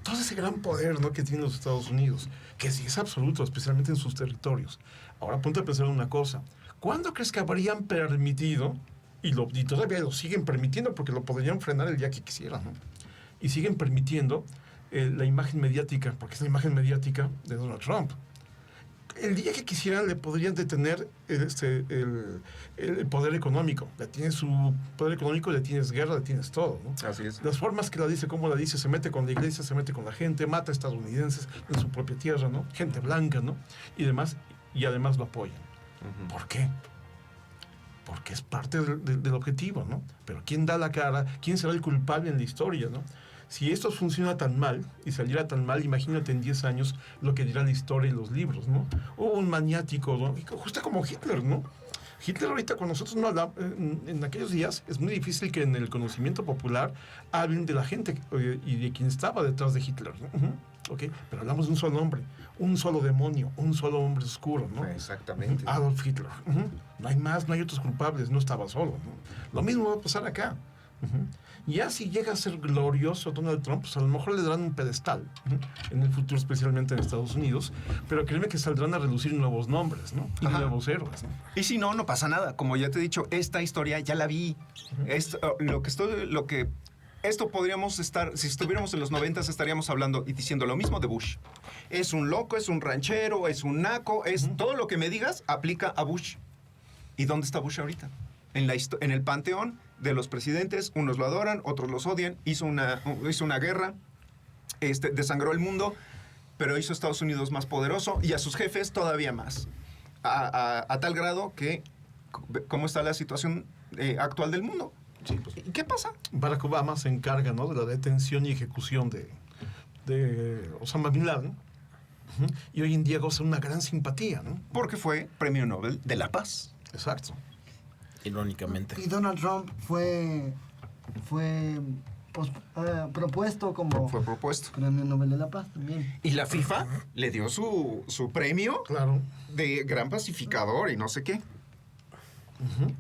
todo ese gran poder, ¿no? Que tienen los Estados Unidos, que sí es absoluto, especialmente en sus territorios. Ahora ponte a pensar una cosa. ¿Cuándo crees que habrían permitido, y todavía lo siguen permitiendo porque lo podrían frenar el día que quisieran, ¿no? Y siguen permitiendo la imagen mediática, porque es la imagen mediática de Donald Trump. El día que quisieran le podrían detener el poder económico. Le tienes su poder económico, le tienes guerra, le tienes todo, ¿no? Así es. Las formas que la dice, cómo la dice, se mete con la iglesia, se mete con la gente, mata a estadounidenses en su propia tierra, ¿no? Gente blanca, ¿no? Y demás, y además lo apoyan. Uh-huh. ¿Por qué? Porque es parte del objetivo, ¿no? Pero ¿quién da la cara? ¿Quién será el culpable en la historia, ¿no? Si esto funciona tan mal y saliera tan mal, imagínate en 10 años lo que dirá la historia y los libros, ¿no? O un maniático, ¿no? Justo como Hitler, ¿no? Hitler ahorita con nosotros no habla, en aquellos días es muy difícil que en el conocimiento popular hablen de la gente y de quien estaba detrás de Hitler, ¿no? Uh-huh. ¿Okay? Pero hablamos de un solo hombre, un solo demonio, un solo hombre oscuro, ¿no? Exactamente. Adolf Hitler. Uh-huh. No hay más, no hay otros culpables, no estaba solo, ¿no? Lo mismo va a pasar acá. Uh-huh. Ya si llega a ser glorioso Donald Trump, pues a lo mejor le darán un pedestal, ¿no? En el futuro, especialmente en Estados Unidos, pero créeme que saldrán a relucir nuevos nombres, ¿no? Y nuevos héroes, ¿no? Y si no, no pasa nada. Como ya te he dicho, esta historia ya la vi. Esto podríamos estar, si estuviéramos en los 90 estaríamos hablando y diciendo lo mismo de Bush. Es un loco, es un ranchero, es un naco, es todo lo que me digas aplica a Bush. ¿Y dónde está Bush ahorita? En el panteón de los presidentes, unos lo adoran, otros los odian, hizo una guerra, desangró el mundo, pero hizo a Estados Unidos más poderoso y a sus jefes todavía más. A tal grado que, ¿cómo está la situación actual del mundo? Sí, pues, ¿Y qué pasa? Barack Obama se encarga, ¿no? De la detención y ejecución de Osama Bin Laden. Uh-huh. Y hoy en día goza una gran simpatía, ¿no? Porque fue Premio Nobel de la Paz. Exacto. Irónicamente. Y Donald Trump fue propuesto como Fue propuesto. Premio Nobel de la Paz también. Y la FIFA le dio su premio Claro. de gran pacificador y no sé qué. Uh-huh.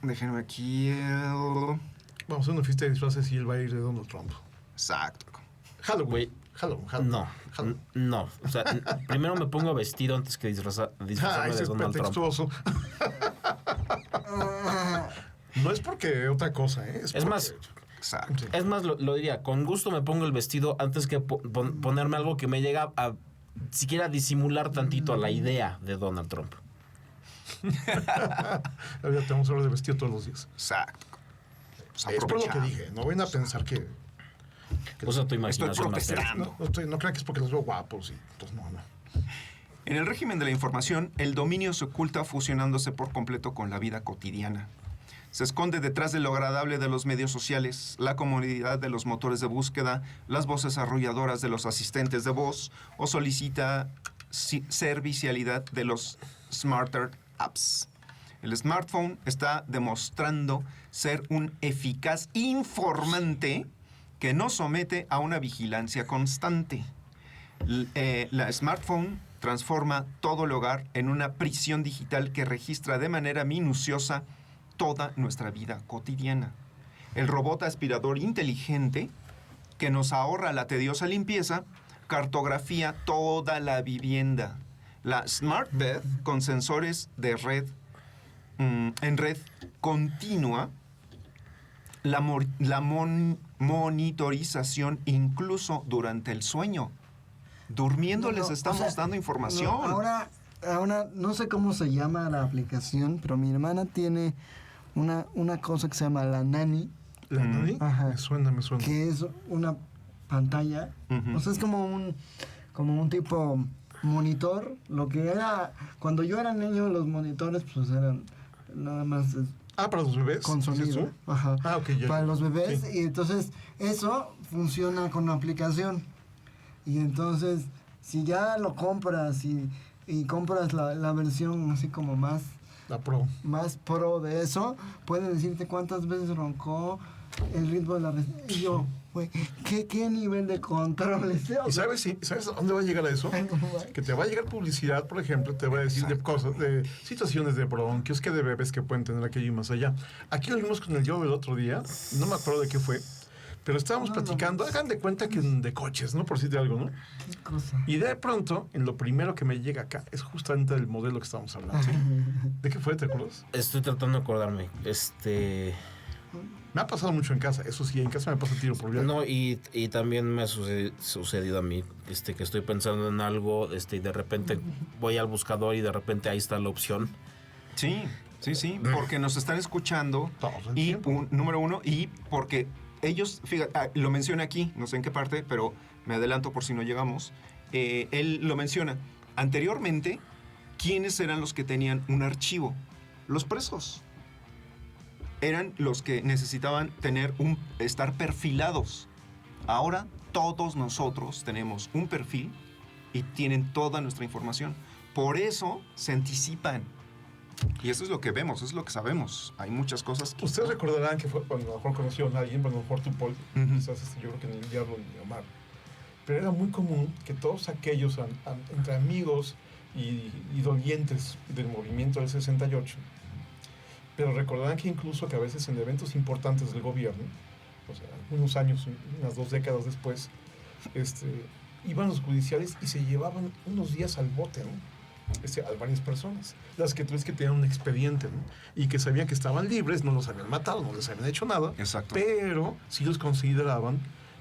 Déjenme aquí. Vamos a hacer una fiesta de disfraces y él va a ir de Donald Trump. Exacto. Halloween. Güey, Halloween. No, Halloween. no. O sea, primero me pongo vestido antes que disfrazarme Ese de es Donald Trump. pretextuoso. No es porque otra cosa, ¿eh? Es más, Exacto. Sí. es más, lo diría, con gusto me pongo el vestido antes que ponerme algo que me llega a siquiera disimular tantito a la idea de Donald Trump. Ya tenemos horas de vestido todos los días. Exacto. Pues Es por lo que aprovechando. dije. No vayan a pensar que Usa tu imaginación Estoy más protestando. no crean que es porque los veo guapos. Entonces, no. En el régimen de la información, el dominio se oculta fusionándose por completo con la vida cotidiana. Se esconde detrás de lo agradable de los medios sociales, la comodidad de los motores de búsqueda, las voces arrolladoras de los asistentes de voz o solicita servicialidad de los smarter apps. El smartphone está demostrando ser un eficaz informante que no somete a una vigilancia constante. La smartphone transforma todo el hogar en una prisión digital que registra de manera minuciosa toda nuestra vida cotidiana. El robot aspirador inteligente, que nos ahorra la tediosa limpieza, cartografía toda la vivienda. La Smart Bed, con sensores de red en red continua, la monitorización incluso durante el sueño. Durmiendo les estamos dando información. Ahora no sé cómo se llama la aplicación, pero mi hermana tiene una cosa que se llama la Nani. ¿La Nani? Ajá. Me suena. Que es una pantalla. O sea, es como un tipo monitor. Lo que era... Cuando yo era niño, los monitores pues eran nada más... ¿Para los bebés? Con sonido. Ajá. Ok, ya. Para los bebés. Sí. Y entonces eso funciona con la aplicación. Y entonces, si ya lo compras y compras la versión así como más pro de eso, puede decirte cuántas veces roncó, el ritmo de la y yo, güey, ¿qué nivel de control es eso? ¿Y sabes a dónde va a llegar a eso? Que te va a llegar publicidad, por ejemplo, te va a decir de cosas, de situaciones de bronquios, que de bebés que pueden tener aquello y más allá. Aquí lo vimos con el yo del otro día, no me acuerdo de qué fue, pero estábamos platicando, hagan de cuenta que de coches, ¿no? Por decirte algo, ¿no? ¿Qué cosa? Y de pronto, en lo primero que me llega acá, es justamente el modelo que estábamos hablando. ¿Sí? ¿De qué fue, te acuerdas? Estoy tratando de acordarme. Me ha pasado mucho en casa, eso sí, en casa me pasa el tiro por viaje. No, y también me ha sucedido a mí, que estoy pensando en algo, y de repente voy al buscador y de repente ahí está la opción. Sí, porque nos están escuchando y número uno, y porque ellos, fíjate, lo menciona aquí, no sé en qué parte, pero me adelanto por si no llegamos. Él lo menciona. Anteriormente, ¿quiénes eran los que tenían un archivo? Los presos. Eran los que necesitaban estar perfilados. Ahora todos nosotros tenemos un perfil y tienen toda nuestra información. Por eso se anticipan. Y eso es lo que vemos, eso es lo que sabemos. Hay muchas cosas que... Ustedes recordarán que fue cuando a lo mejor conocieron a alguien, bueno, a lo mejor tú, Paul, quizás yo creo que ni el diablo ni Omar. Pero era muy común que todos aquellos entre amigos y dolientes del movimiento del 68, pero recordarán que incluso que a veces en eventos importantes del gobierno, o sea, unos años, unas 2 décadas después, iban los judiciales y se llevaban unos días al bote, ¿no? A varias personas, las que tú ves que tenían un expediente, ¿no? Y que sabían que estaban libres, no los habían matado, no les habían hecho nada. Exacto. Pero sí los consideraban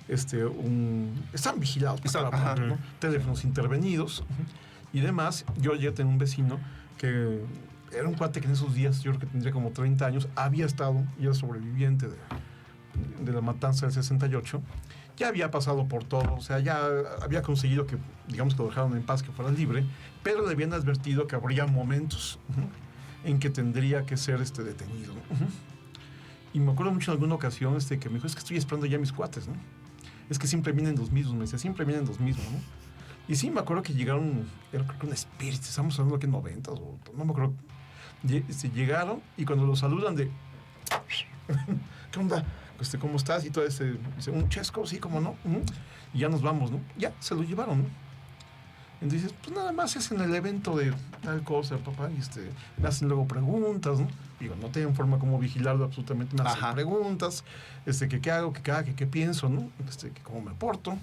están vigilados, ¿no? Teléfonos intervenidos y demás. Yo ya tenía un vecino que era un cuate que en esos días, yo creo que tendría como 30 años, había estado, y era sobreviviente de la matanza del 68. Ya había pasado por todo, o sea, ya había conseguido que, digamos, que lo dejaron en paz, que fuera libre, pero le habían advertido que habría momentos en que tendría que ser detenido. Y me acuerdo mucho en alguna ocasión que me dijo, es que estoy esperando ya a mis cuates, ¿no? Es que siempre vienen los mismos, me decía, siempre vienen los mismos, ¿no? Y sí, me acuerdo que llegaron, era creo que un Spirit, estamos hablando que en 90 o no me acuerdo. Llegaron y cuando los saludan de... ¿Qué onda? ¿Cómo estás? Y todo dice, un chesco, sí, ¿cómo no? Y ya nos vamos, ¿no? Ya, se lo llevaron, ¿no? Entonces, pues nada más es en el evento de tal cosa, papá, y me hacen luego preguntas, ¿no? Digo, no tienen forma como vigilarlo absolutamente, me hacen preguntas, ¿qué hago? ¿Qué pienso, no? Que cómo me porto.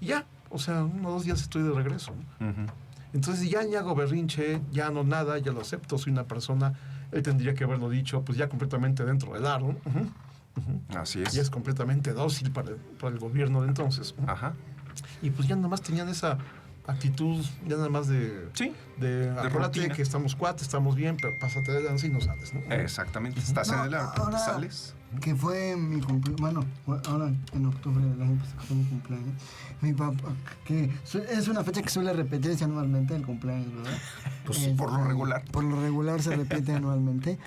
Y ya, o sea, 1 o 2 días estoy de regreso, ¿no? Entonces ya ni hago berrinche, ya no nada, ya lo acepto, soy una persona, él tendría que haberlo dicho, pues ya completamente dentro del aro, ¿no? Así es. Y es completamente dócil para el gobierno de entonces. Ajá. Y pues ya nada más tenían esa actitud, ya nada más de acuérdate que estamos cuates, estamos bien, pero pásate de lanza y no sales, ¿no? Exactamente. Estás en el aro, sales. Que fue mi cumpleaños, bueno, ahora en octubre del año pasado fue mi cumpleaños. Mi papá, que es una fecha que suele repetirse anualmente, el cumpleaños, ¿verdad? Pues por lo regular. Por lo regular se repite anualmente.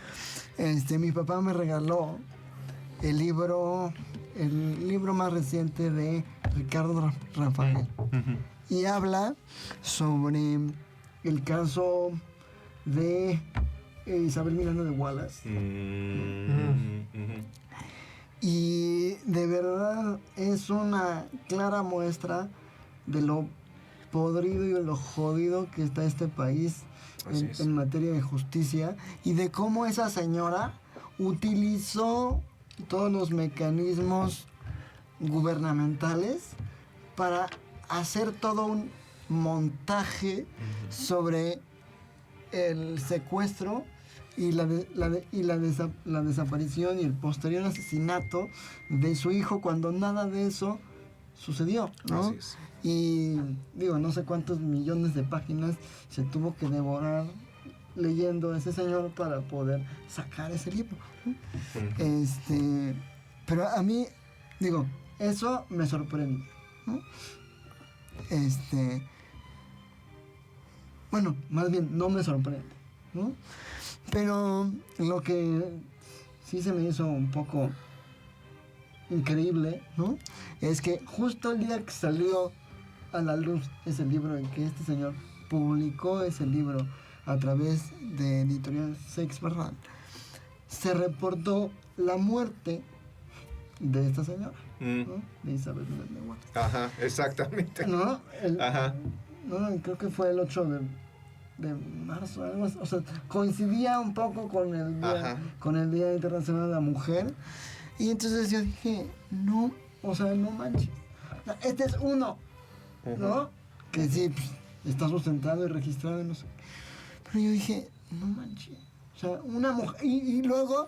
Mi papá me regaló el libro más reciente de Ricardo Rafael. Y habla sobre el caso de Isabel Miranda de Wallace. Y de verdad es una clara muestra de lo podrido y lo jodido que está este país Así es. en materia de justicia y de cómo esa señora utilizó todos los mecanismos gubernamentales para hacer todo un montaje sobre el secuestro y la desaparición y el posterior asesinato de su hijo cuando nada de eso sucedió, ¿no? Así es. Y digo, no sé cuántos millones de páginas se tuvo que devorar leyendo a ese señor para poder sacar ese libro, ¿no? Pero a mí, digo, eso me sorprende, ¿no? Bueno, más bien no me sorprende, ¿no? Pero lo que sí se me hizo un poco increíble, ¿no? Es que justo el día que salió a la luz ese libro y que este señor publicó ese libro a través de Editorial Seix Barral, se reportó la muerte de esta señora, ¿no? De Isabel de Huerta. Ajá, exactamente. ¿No? Ajá. No, creo que fue el 8 de marzo, algo así. O sea, coincidía un poco con Ajá. el Día Internacional de la Mujer. Y entonces yo dije, no, o sea, no manches. O sea, este es uno, ¿no? Que sí, pues, está sustentado y registrado y no sé. Pero yo dije, no manches. O sea, una mujer. Y luego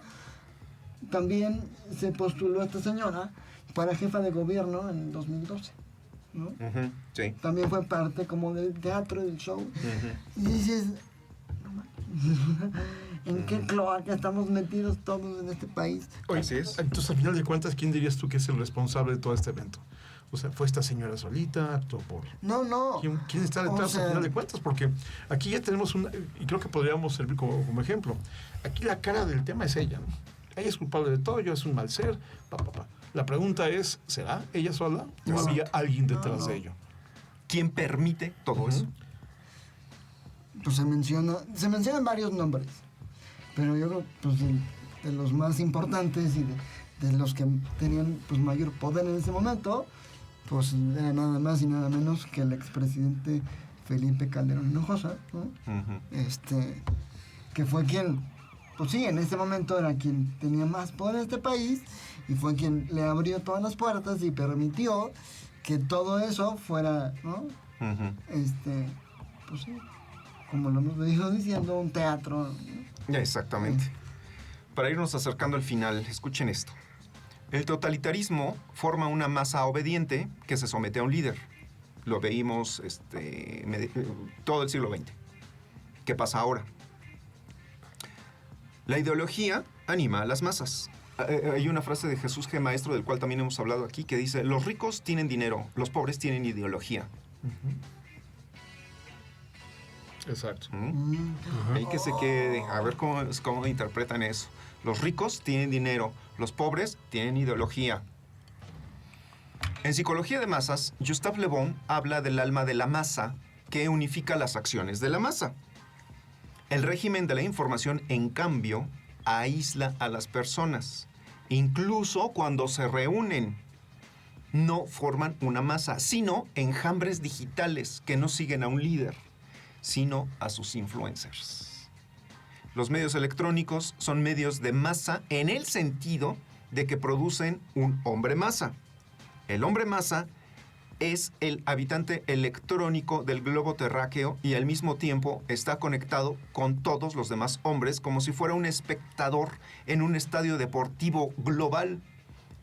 también se postuló esta señora para jefa de gobierno en 2012, ¿no? Sí. También fue parte como del teatro, del show. Y dices, no manches, ¿en qué cloaca estamos metidos todos en este país? Oye, Así es. entonces, al final de cuentas, ¿quién dirías tú que es el responsable de todo este evento? O sea, ¿fue esta señora solita? ¿Actuó por...? No. ¿Quién está detrás O sea, al final de cuentas? Porque aquí ya tenemos una... Y creo que podríamos servir como ejemplo. Aquí la cara del tema es ella, ¿no? Ella es culpable de todo, yo es un mal ser, La pregunta es, ¿será ella sola o No. había alguien detrás No. de ello? ¿Quién permite todo eso? Pues se mencionan varios nombres, pero yo creo pues, de los más importantes y de los que tenían pues, mayor poder en ese momento, pues era nada más y nada menos que el expresidente Felipe Calderón Hinojosa, ¿no? Que fue quien, pues sí, en ese momento era quien tenía más poder en este país y fue quien le abrió todas las puertas y permitió que todo eso fuera, ¿no? Pues sí, como lo hemos venido diciendo, un teatro, ¿no? Exactamente. Para irnos acercando al final, escuchen esto. El totalitarismo forma una masa obediente que se somete a un líder. Lo veíamos todo el siglo XX. ¿Qué pasa ahora? La ideología anima a las masas. Hay una frase de Jesús G. Maestro, del cual también hemos hablado aquí, que dice, los ricos tienen dinero, los pobres tienen ideología. Exacto. Hay que se quede, a ver cómo interpretan eso. Los ricos tienen dinero, los pobres tienen ideología. En psicología de masas, Gustave Le Bon habla del alma de la masa que unifica las acciones de la masa. El régimen de la información, en cambio, aísla a las personas. Incluso cuando se reúnen, no forman una masa, sino enjambres digitales que no siguen a un líder, sino a sus influencers. Los medios electrónicos son medios de masa en el sentido de que producen un hombre masa. El hombre masa es el habitante electrónico del globo terráqueo y al mismo tiempo está conectado con todos los demás hombres como si fuera un espectador en un estadio deportivo global.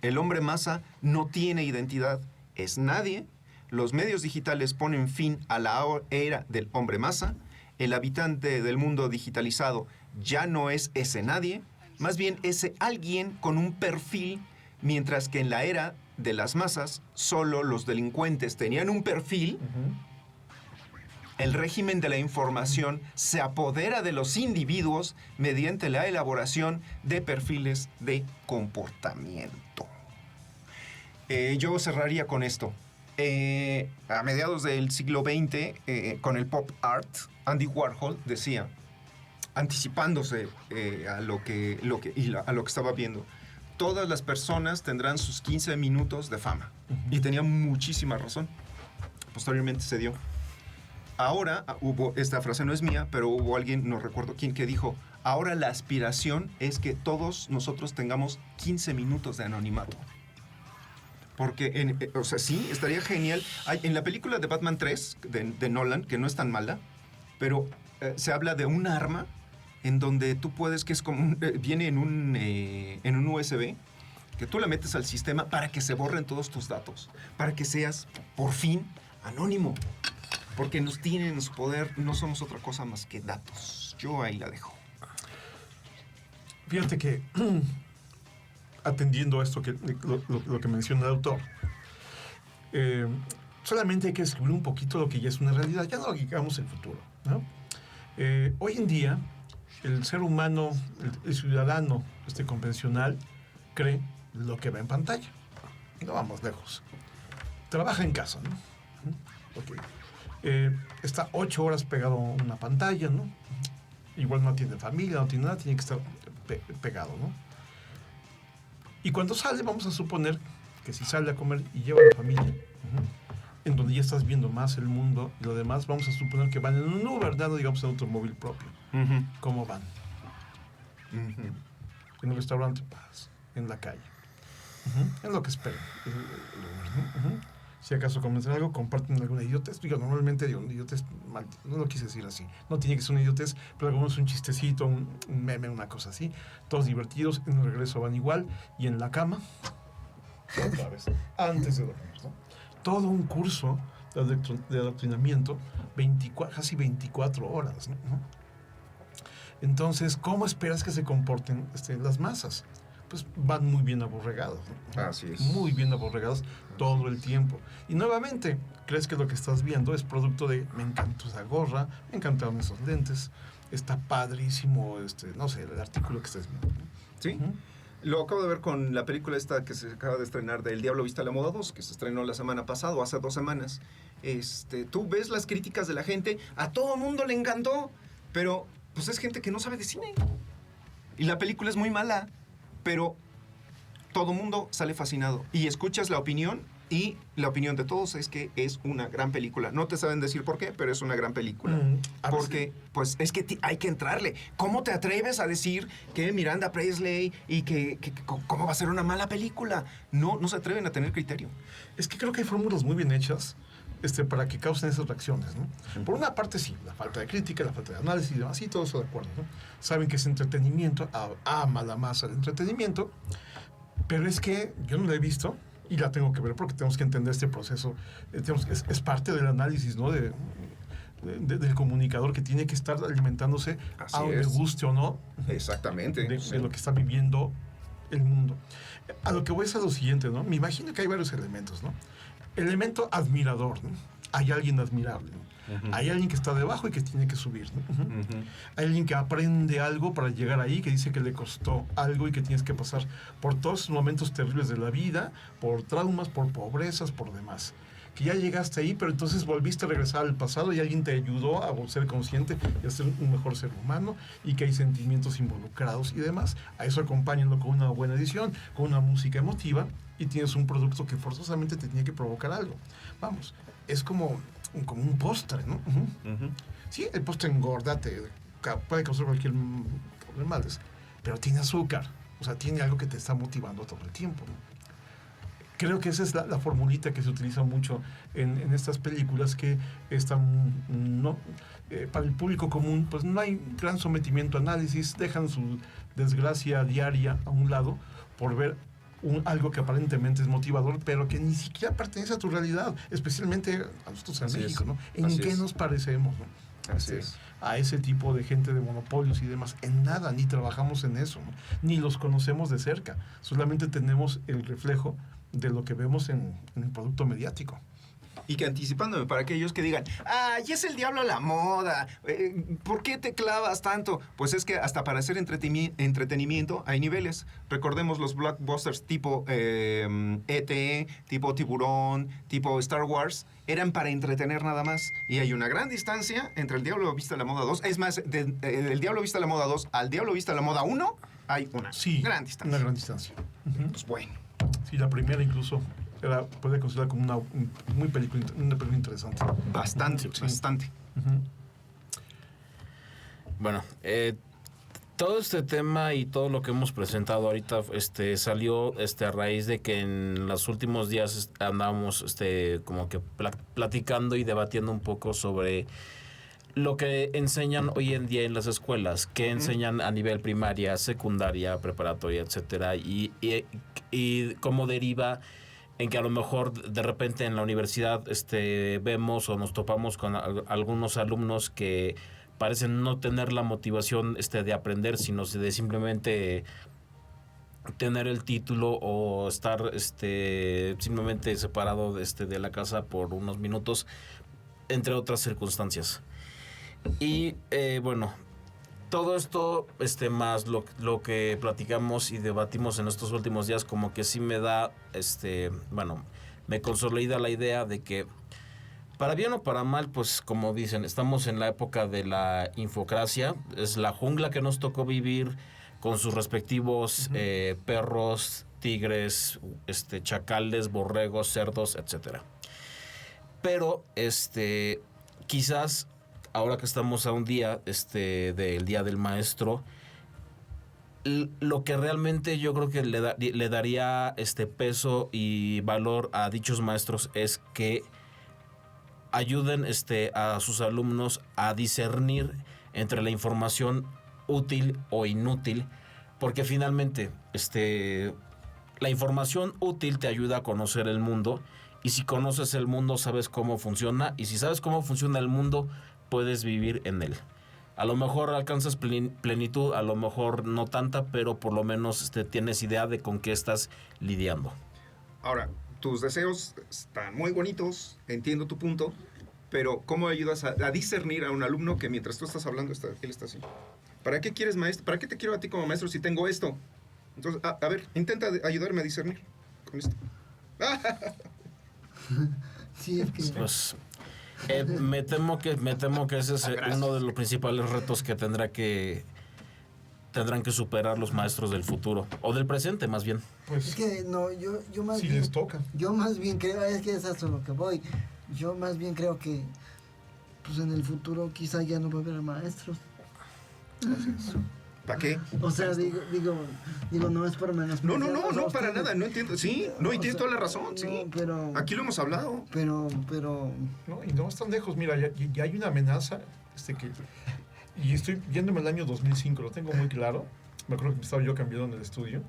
El hombre masa no tiene identidad, es nadie. Los medios digitales ponen fin a la era del hombre masa. El habitante del mundo digitalizado ya no es ese nadie, más bien ese alguien con un perfil, mientras que en la era de las masas solo los delincuentes tenían un perfil. El régimen de la información se apodera de los individuos mediante la elaboración de perfiles de comportamiento. Yo cerraría con esto. A mediados del siglo XX, con el pop art, Andy Warhol decía, anticipándose a lo que estaba viendo, todas las personas tendrán sus 15 minutos de fama. Y tenía muchísima razón. Posteriormente se dio. ahora hubo, esta frase no es mía, pero hubo alguien, no recuerdo quién, que dijo, ahora la aspiración es que todos nosotros tengamos 15 minutos de anonimato. Porque, o sea, sí, estaría genial. En la película de Batman 3, de Nolan, que no es tan mala, pero se habla de un arma en donde tú puedes, que es como, viene en un USB, que tú le metes al sistema para que se borren todos tus datos, para que seas, por fin, anónimo. Porque nos tienen en su poder, no somos otra cosa más que datos. Yo ahí la dejo. Fíjate que, atendiendo a esto, lo que menciona el autor, solamente hay que describir un poquito lo que ya es una realidad, ya no lo que digamos el futuro, ¿no? Hoy en día, el ser humano, el ciudadano convencional, cree lo que ve en pantalla. No vamos lejos. Trabaja en casa, ¿no? Okay. Está 8 horas pegado a una pantalla, ¿no? Igual no tiene familia, no tiene nada, tiene que estar pegado, ¿no? Y cuando sale, vamos a suponer que si sale a comer y lleva a la familia, en donde ya estás viendo más el mundo y lo demás, vamos a suponer que van en un Uber, no digamos en un automóvil propio. ¿Cómo van? En el restaurante, en la calle. En lo que esperan. Si acaso comentan algo, comparten alguna idiotez. Digo, normalmente digo, idiotez, no lo quise decir así. No tiene que ser una idiotez, pero algunos un chistecito, un meme, una cosa así. Todos divertidos, en el regreso van igual. Y en la cama, otra vez, antes de dormir, ¿no? Todo un curso de adoctrinamiento, casi 24 horas, ¿no? Entonces, ¿cómo esperas que se comporten las masas? Pues van muy bien aborregados, ¿no? Así es. Muy bien aborregados todo el tiempo. Y nuevamente, crees que lo que estás viendo es producto de, me encantó esa gorra, me encantaron esos lentes, está padrísimo, no sé, el artículo que estás viendo, ¿no? Sí. Lo acabo de ver con la película esta que se acaba de estrenar de El Diablo Viste a la Moda 2, que se estrenó la semana pasada o hace 2 semanas. Tú ves las críticas de la gente, a todo mundo le encantó, pero pues es gente que no sabe de cine. Y la película es muy mala, pero todo mundo sale fascinado. Y escuchas la opinión, y la opinión de todos es que es una gran película. No te saben decir por qué, pero es una gran película. Porque, pues, es que hay que entrarle. ¿Cómo te atreves a decir que Miranda Priestley y que cómo va a ser una mala película? No se atreven a tener criterio. Es que creo que hay fórmulas muy bien hechas para que causen esas reacciones, ¿no? Por una parte, sí, la falta de crítica, la falta de análisis y demás, sí, todo eso de acuerdo, ¿no? Saben que es entretenimiento, ama la masa del entretenimiento, pero es que yo no la he visto y la tengo que ver porque tenemos que entender este proceso. Es parte del análisis, ¿no? Del comunicador que tiene que estar alimentándose, aunque le guste o no. Exactamente. De lo que está viviendo el mundo. A lo que voy es a lo siguiente, ¿no? Me imagino que hay varios elementos, ¿no? Elemento admirador, ¿no? Hay alguien admirable, ¿no? Hay alguien que está debajo y que tiene que subir, ¿no? Hay alguien que aprende algo para llegar ahí, que dice que le costó algo y que tienes que pasar por todos esos momentos terribles de la vida, por traumas, por pobrezas, por demás. Que ya llegaste ahí, pero entonces volviste a regresar al pasado y alguien te ayudó a ser consciente y a ser un mejor ser humano, y que hay sentimientos involucrados y demás. A eso acompáñenlo con una buena edición, con una música emotiva, y tienes un producto que forzosamente te tiene que provocar algo. Vamos, es como un postre, ¿no? Sí, el postre engorda, puede causar cualquier problema, pero tiene azúcar, o sea, tiene algo que te está motivando todo el tiempo, ¿no? Creo que esa es la formulita que se utiliza mucho en estas películas, que están, para el público común, pues no hay gran sometimiento a análisis, dejan su desgracia diaria a un lado por ver algo que aparentemente es motivador, pero que ni siquiera pertenece a tu realidad, especialmente a nosotros en México, ¿no? ¿En qué nos parecemos, ¿no? Así es. A ese tipo de gente de monopolios y demás? En nada, ni trabajamos en eso, ¿no? Ni los conocemos de cerca, solamente tenemos el reflejo de lo que vemos en el producto mediático. Y que, anticipándome para aquellos que digan, ya es el diablo a la moda, ¿por qué te clavas tanto? Pues es que hasta para hacer entretenimiento hay niveles. Recordemos los blockbusters tipo E.T., tipo Tiburón, tipo Star Wars, eran para entretener nada más. Y hay una gran distancia entre El Diablo Viste a la Moda 2. Es más, del Diablo Viste a la Moda 2 al Diablo Viste a la Moda 1, hay una gran distancia. Una gran distancia. Pues bueno. Sí, la primera incluso puede considerar como una película interesante. Bastante. Bueno, todo este tema y todo lo que hemos presentado ahorita salió a raíz de que en los últimos días andábamos como que platicando y debatiendo un poco sobre lo que enseñan hoy en día en las escuelas, que enseñan a nivel primaria, secundaria, preparatoria, etcétera, y cómo deriva en que a lo mejor de repente en la universidad vemos o nos topamos con algunos alumnos que parecen no tener la motivación de aprender, sino de simplemente tener el título o estar simplemente separado de la casa por unos minutos, entre otras circunstancias. Y bueno, todo esto más lo que platicamos y debatimos en estos últimos días, como que sí me da bueno, me consolida la idea de que para bien o para mal, pues como dicen, estamos en la época de la infocracia, es la jungla que nos tocó vivir con sus respectivos perros, tigres, chacales, borregos, cerdos, etcétera. Pero quizás ahora que estamos a un día del Día del Maestro, lo que realmente yo creo que le daría peso y valor a dichos maestros es que ayuden a sus alumnos a discernir entre la información útil o inútil, porque finalmente la información útil te ayuda a conocer el mundo, y si conoces el mundo sabes cómo funciona, y si sabes cómo funciona el mundo puedes vivir en él. A lo mejor alcanzas plenitud, a lo mejor no tanta, pero por lo menos tienes idea de con qué estás lidiando. Ahora, tus deseos están muy bonitos, entiendo tu punto, pero ¿cómo ayudas a discernir a un alumno que mientras tú estás hablando, él está así? ¿Para qué quieres maestro? ¿Para qué te quiero a ti como maestro si tengo esto? Entonces, a ver, intenta ayudarme a discernir con esto. Sí, es que... Pues, me temo que ese es uno de los principales retos que tendrán que superar los maestros del futuro, o del presente más bien. Pues, es que no, yo más si bien... les toca. Yo más bien creo, es que es a lo que voy. Yo más bien creo que pues en el futuro quizá ya no va a haber maestros. ¿Para qué? O sea, digo, no es por menos. No, para nada, no entiendo. Sí, no, y tienes toda la razón, sí. No, pero... Aquí lo hemos hablado. Pero... No, y no están lejos. Mira, ya hay una amenaza y estoy yéndome al año 2005, lo tengo muy claro. Me acuerdo que me estaba yo cambiando en el estudio.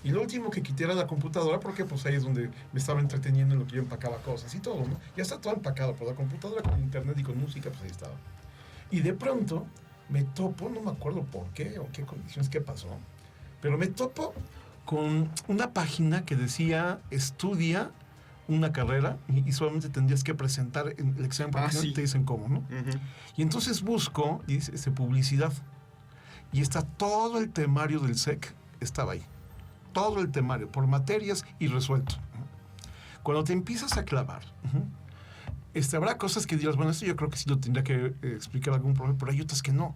Y lo último que quité era la computadora, porque pues ahí es donde me estaba entreteniendo en lo que yo empacaba cosas y todo, ¿no? Ya está todo empacado, pero la computadora con internet y con música, pues ahí estaba. Y de pronto me topo, no me acuerdo por qué o qué condiciones, qué pasó, pero me topo con una página que decía, estudia una carrera y solamente tendrías que presentar en el examen porque no te dicen cómo, ¿no? Y entonces busco, y dice publicidad, y está todo el temario del SEC, estaba ahí. Todo el temario, por materias y resuelto. Cuando te empiezas a clavar, habrá cosas que dirás, bueno, esto yo creo que sí lo tendría que explicar algún profesor, pero hay otras que no.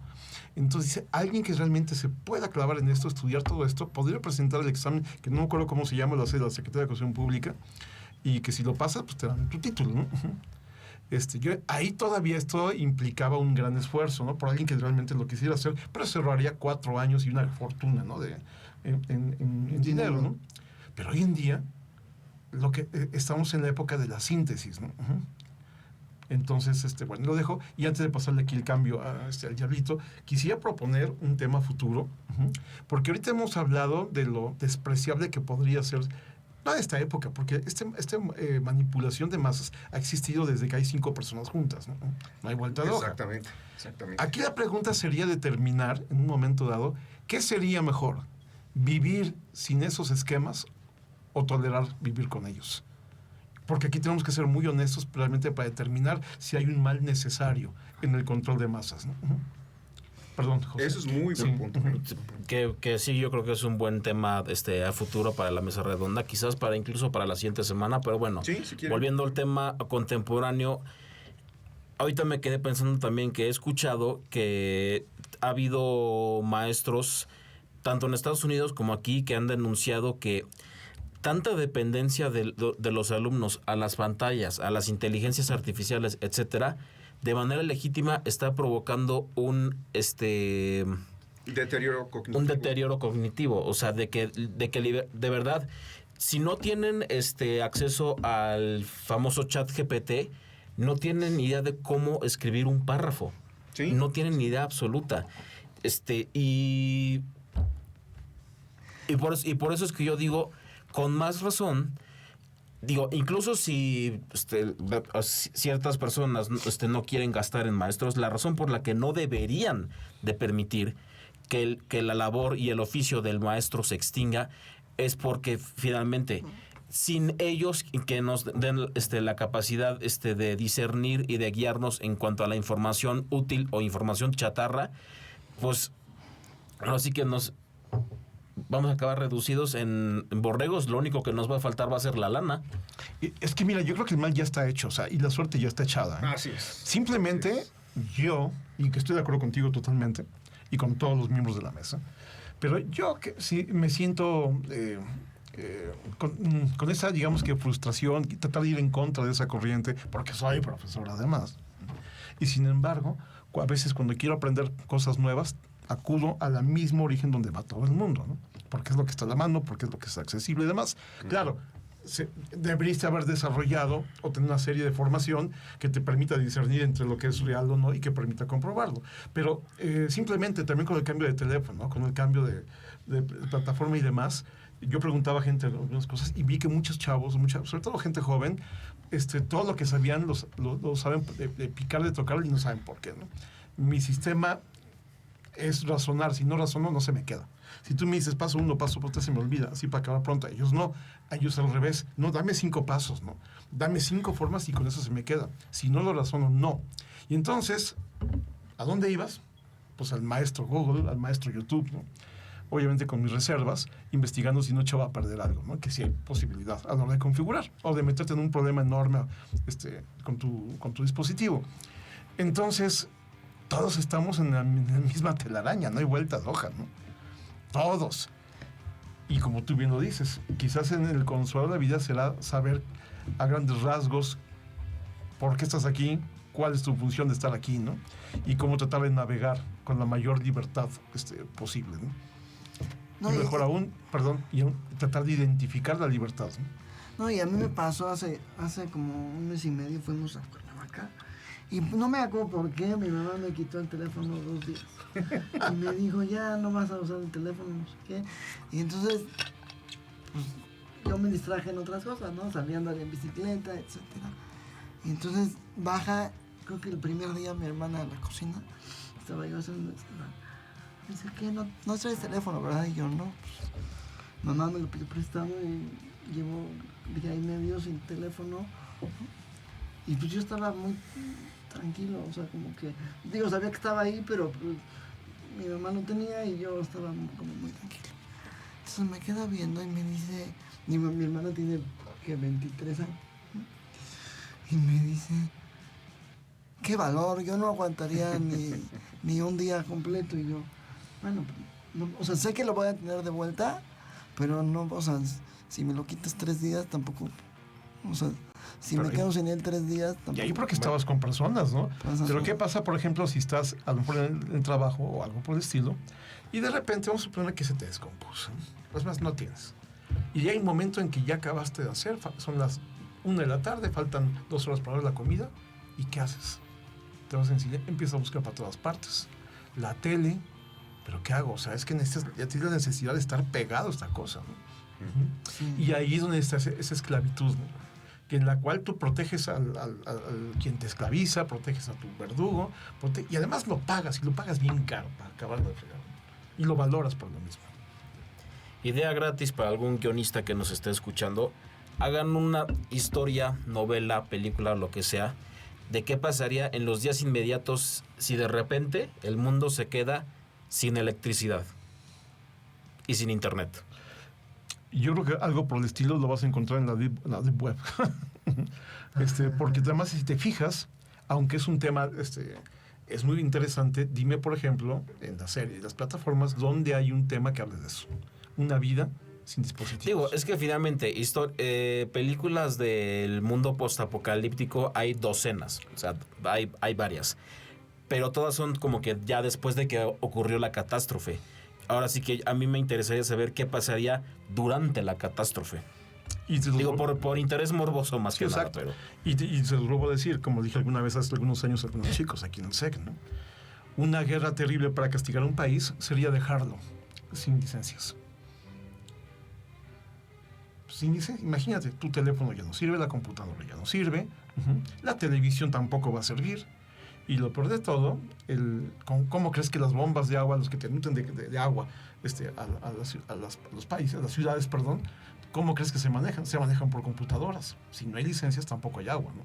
Entonces dice, alguien que realmente se pueda clavar en esto, estudiar todo esto, podría presentar el examen, que no me acuerdo cómo se llama, la Secretaría de Educación Pública, y que si lo pasas, pues te dan tu título, ¿no? Ahí todavía esto implicaba un gran esfuerzo, ¿no? Por alguien que realmente lo quisiera hacer, pero se ahorraría 4 años y una fortuna, ¿no? En dinero, ¿no? Pero hoy en día, estamos en la época de la síntesis, ¿no? Entonces, bueno, lo dejo. Y antes de pasarle aquí el cambio al Diablito, quisiera proponer un tema futuro, porque ahorita hemos hablado de lo despreciable que podría ser no de esta época, porque manipulación de masas ha existido desde que hay 5 personas juntas, ¿no? No hay vuelta de hoja. Exactamente. Aquí la pregunta sería determinar, en un momento dado, ¿qué sería mejor? ¿Vivir sin esos esquemas o tolerar vivir con ellos? Porque aquí tenemos que ser muy honestos realmente para determinar si hay un mal necesario en el control de masas, ¿no? Perdón, José. Eso es muy buen punto. Que sí, yo creo que es un buen tema a futuro para la mesa redonda, quizás incluso para la siguiente semana, pero bueno, sí, si volviendo al tema contemporáneo, ahorita me quedé pensando también que he escuchado que ha habido maestros, tanto en Estados Unidos como aquí, que han denunciado que tanta dependencia de los alumnos a las pantallas, a las inteligencias artificiales, etcétera, de manera legítima está provocando un Deterioro cognitivo. un deterioro cognitivo, o sea, de que de verdad, si no tienen acceso al famoso chat GPT, no tienen ni idea de cómo escribir un párrafo. ¿Sí? No tienen ni idea absoluta. Y por eso es que yo digo, con más razón, digo, incluso si ciertas personas no quieren gastar en maestros, la razón por la que no deberían de permitir que la labor y el oficio del maestro se extinga es porque finalmente sin ellos que nos den la capacidad de discernir y de guiarnos en cuanto a la información útil o información chatarra, pues así que nos vamos a acabar reducidos en borregos. Lo único que nos va a faltar va a ser la lana. Es que mira, yo creo que el mal ya está hecho, o sea, y la suerte ya está echada. Así es. Simplemente yo, y que estoy de acuerdo contigo totalmente, y con todos los miembros de la mesa, pero yo que sí me siento con esa, digamos que frustración, y tratar de ir en contra de esa corriente, porque soy profesor además. Y sin embargo, a veces cuando quiero aprender cosas nuevas, acudo a la misma origen donde va todo el mundo, ¿no? Porque es lo que está a la mano, porque es lo que es accesible y demás. Claro, deberías haber desarrollado o tener una serie de formación que te permita discernir entre lo que es real o no y que permita comprobarlo. Pero simplemente también con el cambio de teléfono, ¿no? Con el cambio de plataforma y demás, yo preguntaba a gente algunas cosas y vi que muchos chavos, sobre todo gente joven, todo lo que sabían lo saben de picar, de tocar y no saben por qué, ¿no? Mi sistema es razonar. Si no razono, no se me queda. Si tú me dices paso 1, paso 3, se me olvida, así para acabar pronto. Ellos no, a ellos al revés. No, dame 5 pasos, ¿no? Dame 5 formas y con eso se me queda. Si no lo razono, no. Y entonces, ¿a dónde ibas? Pues al maestro Google, al maestro YouTube, ¿no? Obviamente con mis reservas, investigando si no echaba a perder algo, ¿no? Que sí hay posibilidad a la hora de configurar o de meterte en un problema enorme con tu dispositivo. Entonces, todos estamos en la misma telaraña, no hay vuelta de hoja, ¿no? Todos. Y como tú bien lo dices, quizás en el consuelo de la vida será saber a grandes rasgos por qué estás aquí, cuál es tu función de estar aquí, ¿no? Y cómo tratar de navegar con la mayor libertad posible, ¿no? Y mejor aún, tratar de identificar la libertad, ¿no? No, y a mí me pasó hace como un mes y medio, fuimos a Cuernavaca. Y no me acuerdo por qué, mi mamá me quitó el teléfono 2 días. Y me dijo, ya no vas a usar el teléfono, no sé qué. Y entonces, pues, yo me distraje en otras cosas, ¿no? Salí a andar en bicicleta, etc. Y entonces baja, creo que el primer día mi hermana a la cocina, estaba yo haciendo... Me dice, ¿qué? No traes teléfono, ¿verdad? Y yo, no. Pues, mamá me lo pidió prestado y llevo día y medio sin teléfono. Y pues yo estaba muy tranquilo, o sea, como que, sabía que estaba ahí, pero pues, mi mamá no tenía y yo estaba como muy tranquilo. Entonces me queda viendo y me dice, mi hermana tiene que 23 años, y me dice, qué valor, yo no aguantaría ni un día completo. Y yo, bueno, no, o sea, sé que lo voy a tener de vuelta, pero no, o sea, si me lo quitas 3 días tampoco, o sea, si me quedo sin él 3 días... Y ahí porque estabas con personas, ¿no? Pero ¿qué pasa, por ejemplo, si estás a lo mejor en el trabajo o algo por el estilo y de repente vamos a suponer que se te descompuso? Pues más no tienes. Y ya hay un momento en que ya acabaste de hacer, son las 1 de la tarde, faltan 2 horas para ver la comida. ¿Y qué haces? Te vas en silencio, empiezas a buscar para todas partes. La tele, ¿pero qué hago? O sea, es que ya tienes la necesidad de estar pegado a esta cosa, ¿no? Sí. Y ahí es donde está esa esclavitud, ¿no? En la cual tú proteges al quien te esclaviza, proteges a tu verdugo, y además lo pagas, y lo pagas bien caro para acabarlo de fregar. Y lo valoras por lo mismo. Idea gratis para algún guionista que nos esté escuchando. Hagan una historia, novela, película, lo que sea, de qué pasaría en los días inmediatos si de repente el mundo se queda sin electricidad y sin internet. Yo creo que algo por el estilo lo vas a encontrar en la deep web. Porque además, si te fijas, aunque es un tema es muy interesante, dime, por ejemplo, en la serie, en las plataformas, donde hay un tema que hable de eso. Una vida sin dispositivos. Digo, es que finalmente, películas del mundo postapocalíptico hay docenas, o sea, hay varias. Pero todas son como que ya después de que ocurrió la catástrofe. Ahora sí que a mí me interesaría saber qué pasaría durante la catástrofe. Y Digo, por interés morboso más que nada. Pero... Y se lo vuelvo a decir, como dije alguna vez hace algunos años a algunos chicos aquí en el SEC, ¿no? Una guerra terrible para castigar a un país sería dejarlo sin licencias. Sin licencias, imagínate, tu teléfono ya no sirve, la computadora ya no sirve, la televisión tampoco va a servir. Y lo peor de todo, ¿cómo crees que las bombas de agua, los que te nutren de agua a los países, a las ciudades, perdón, ¿cómo crees que se manejan? Se manejan por computadoras. Si no hay licencias, tampoco hay agua, ¿no?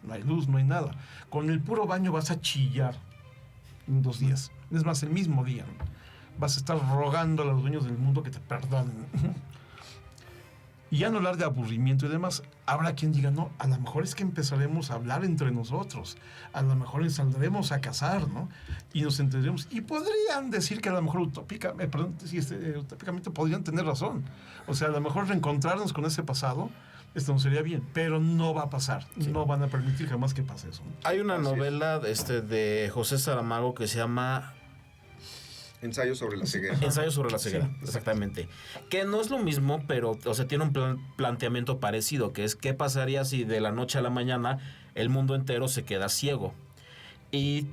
No hay luz, no hay nada. Con el puro baño vas a chillar en 2 días. Es más, el mismo día, ¿no? Vas a estar rogando a los dueños del mundo que te perdonen. Y ya no hablar de aburrimiento y demás, habrá quien diga, no, a lo mejor es que empezaremos a hablar entre nosotros, a lo mejor saldremos a cazar, ¿no? Y nos entenderemos. Y podrían decir que a lo mejor utópicamente podrían tener razón. O sea, a lo mejor reencontrarnos con ese pasado, esto no sería bien, pero no va a pasar. Sí. No van a permitir jamás que pase eso, ¿no? Hay una novela de José Saramago que se llama... Ensayo sobre la ceguera. Ensayo sobre la ceguera, sí, exactamente. Que no es lo mismo, pero, o sea, tiene un planteamiento parecido, que es qué pasaría si de la noche a la mañana el mundo entero se queda ciego. Y,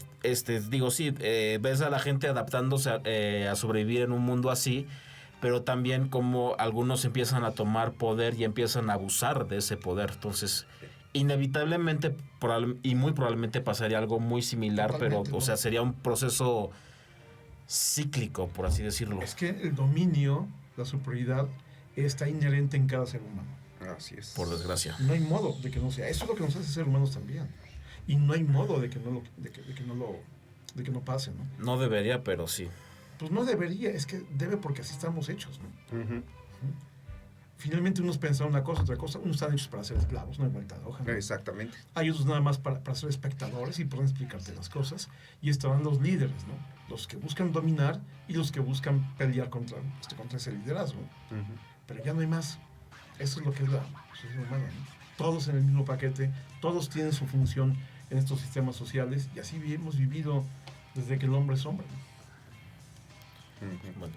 digo, sí, ves a la gente adaptándose a sobrevivir en un mundo así, pero también como algunos empiezan a tomar poder y empiezan a abusar de ese poder. Entonces, inevitablemente y muy probablemente pasaría algo muy similar, Totalmente, pero, o sea, sería un proceso... cíclico, por así decirlo. Es que el dominio, la superioridad, está inherente en cada ser humano. Así es. Por desgracia. No hay modo de que no sea. Eso es lo que nos hace ser humanos también. Y no hay modo de que no pase, ¿no? No debería, pero sí. Pues no debería, es que debe porque así estamos hechos, ¿no? Finalmente unos pensan una cosa, otra cosa. Unos están hechos para ser esclavos, no hay vuelta de hoja, ¿no? Exactamente. Hay otros nada más para ser espectadores y pueden explicarte las cosas. Y estarán los líderes, ¿no? Los que buscan dominar y los que buscan pelear contra ese liderazgo. Pero ya no hay más. Eso es lo que es la sociedad humana, ¿no? Todos en el mismo paquete, todos tienen su función en estos sistemas sociales y así hemos vivido desde que el hombre es hombre, ¿no? Bueno.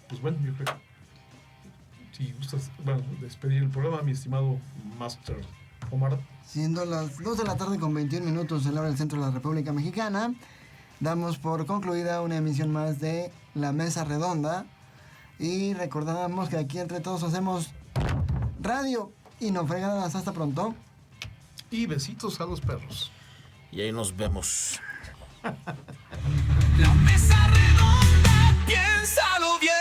Pues bueno, yo creo que si gustas, despedir el programa, mi estimado Master Omar. Siendo las 2 de la tarde con 21 minutos en la hora del centro de la República Mexicana, damos por concluida una emisión más de La Mesa Redonda y recordamos que aquí entre todos hacemos radio y no fregadas. Hasta pronto. Y besitos a los perros. Y ahí nos vemos. La mesa redonda, piénsalo bien.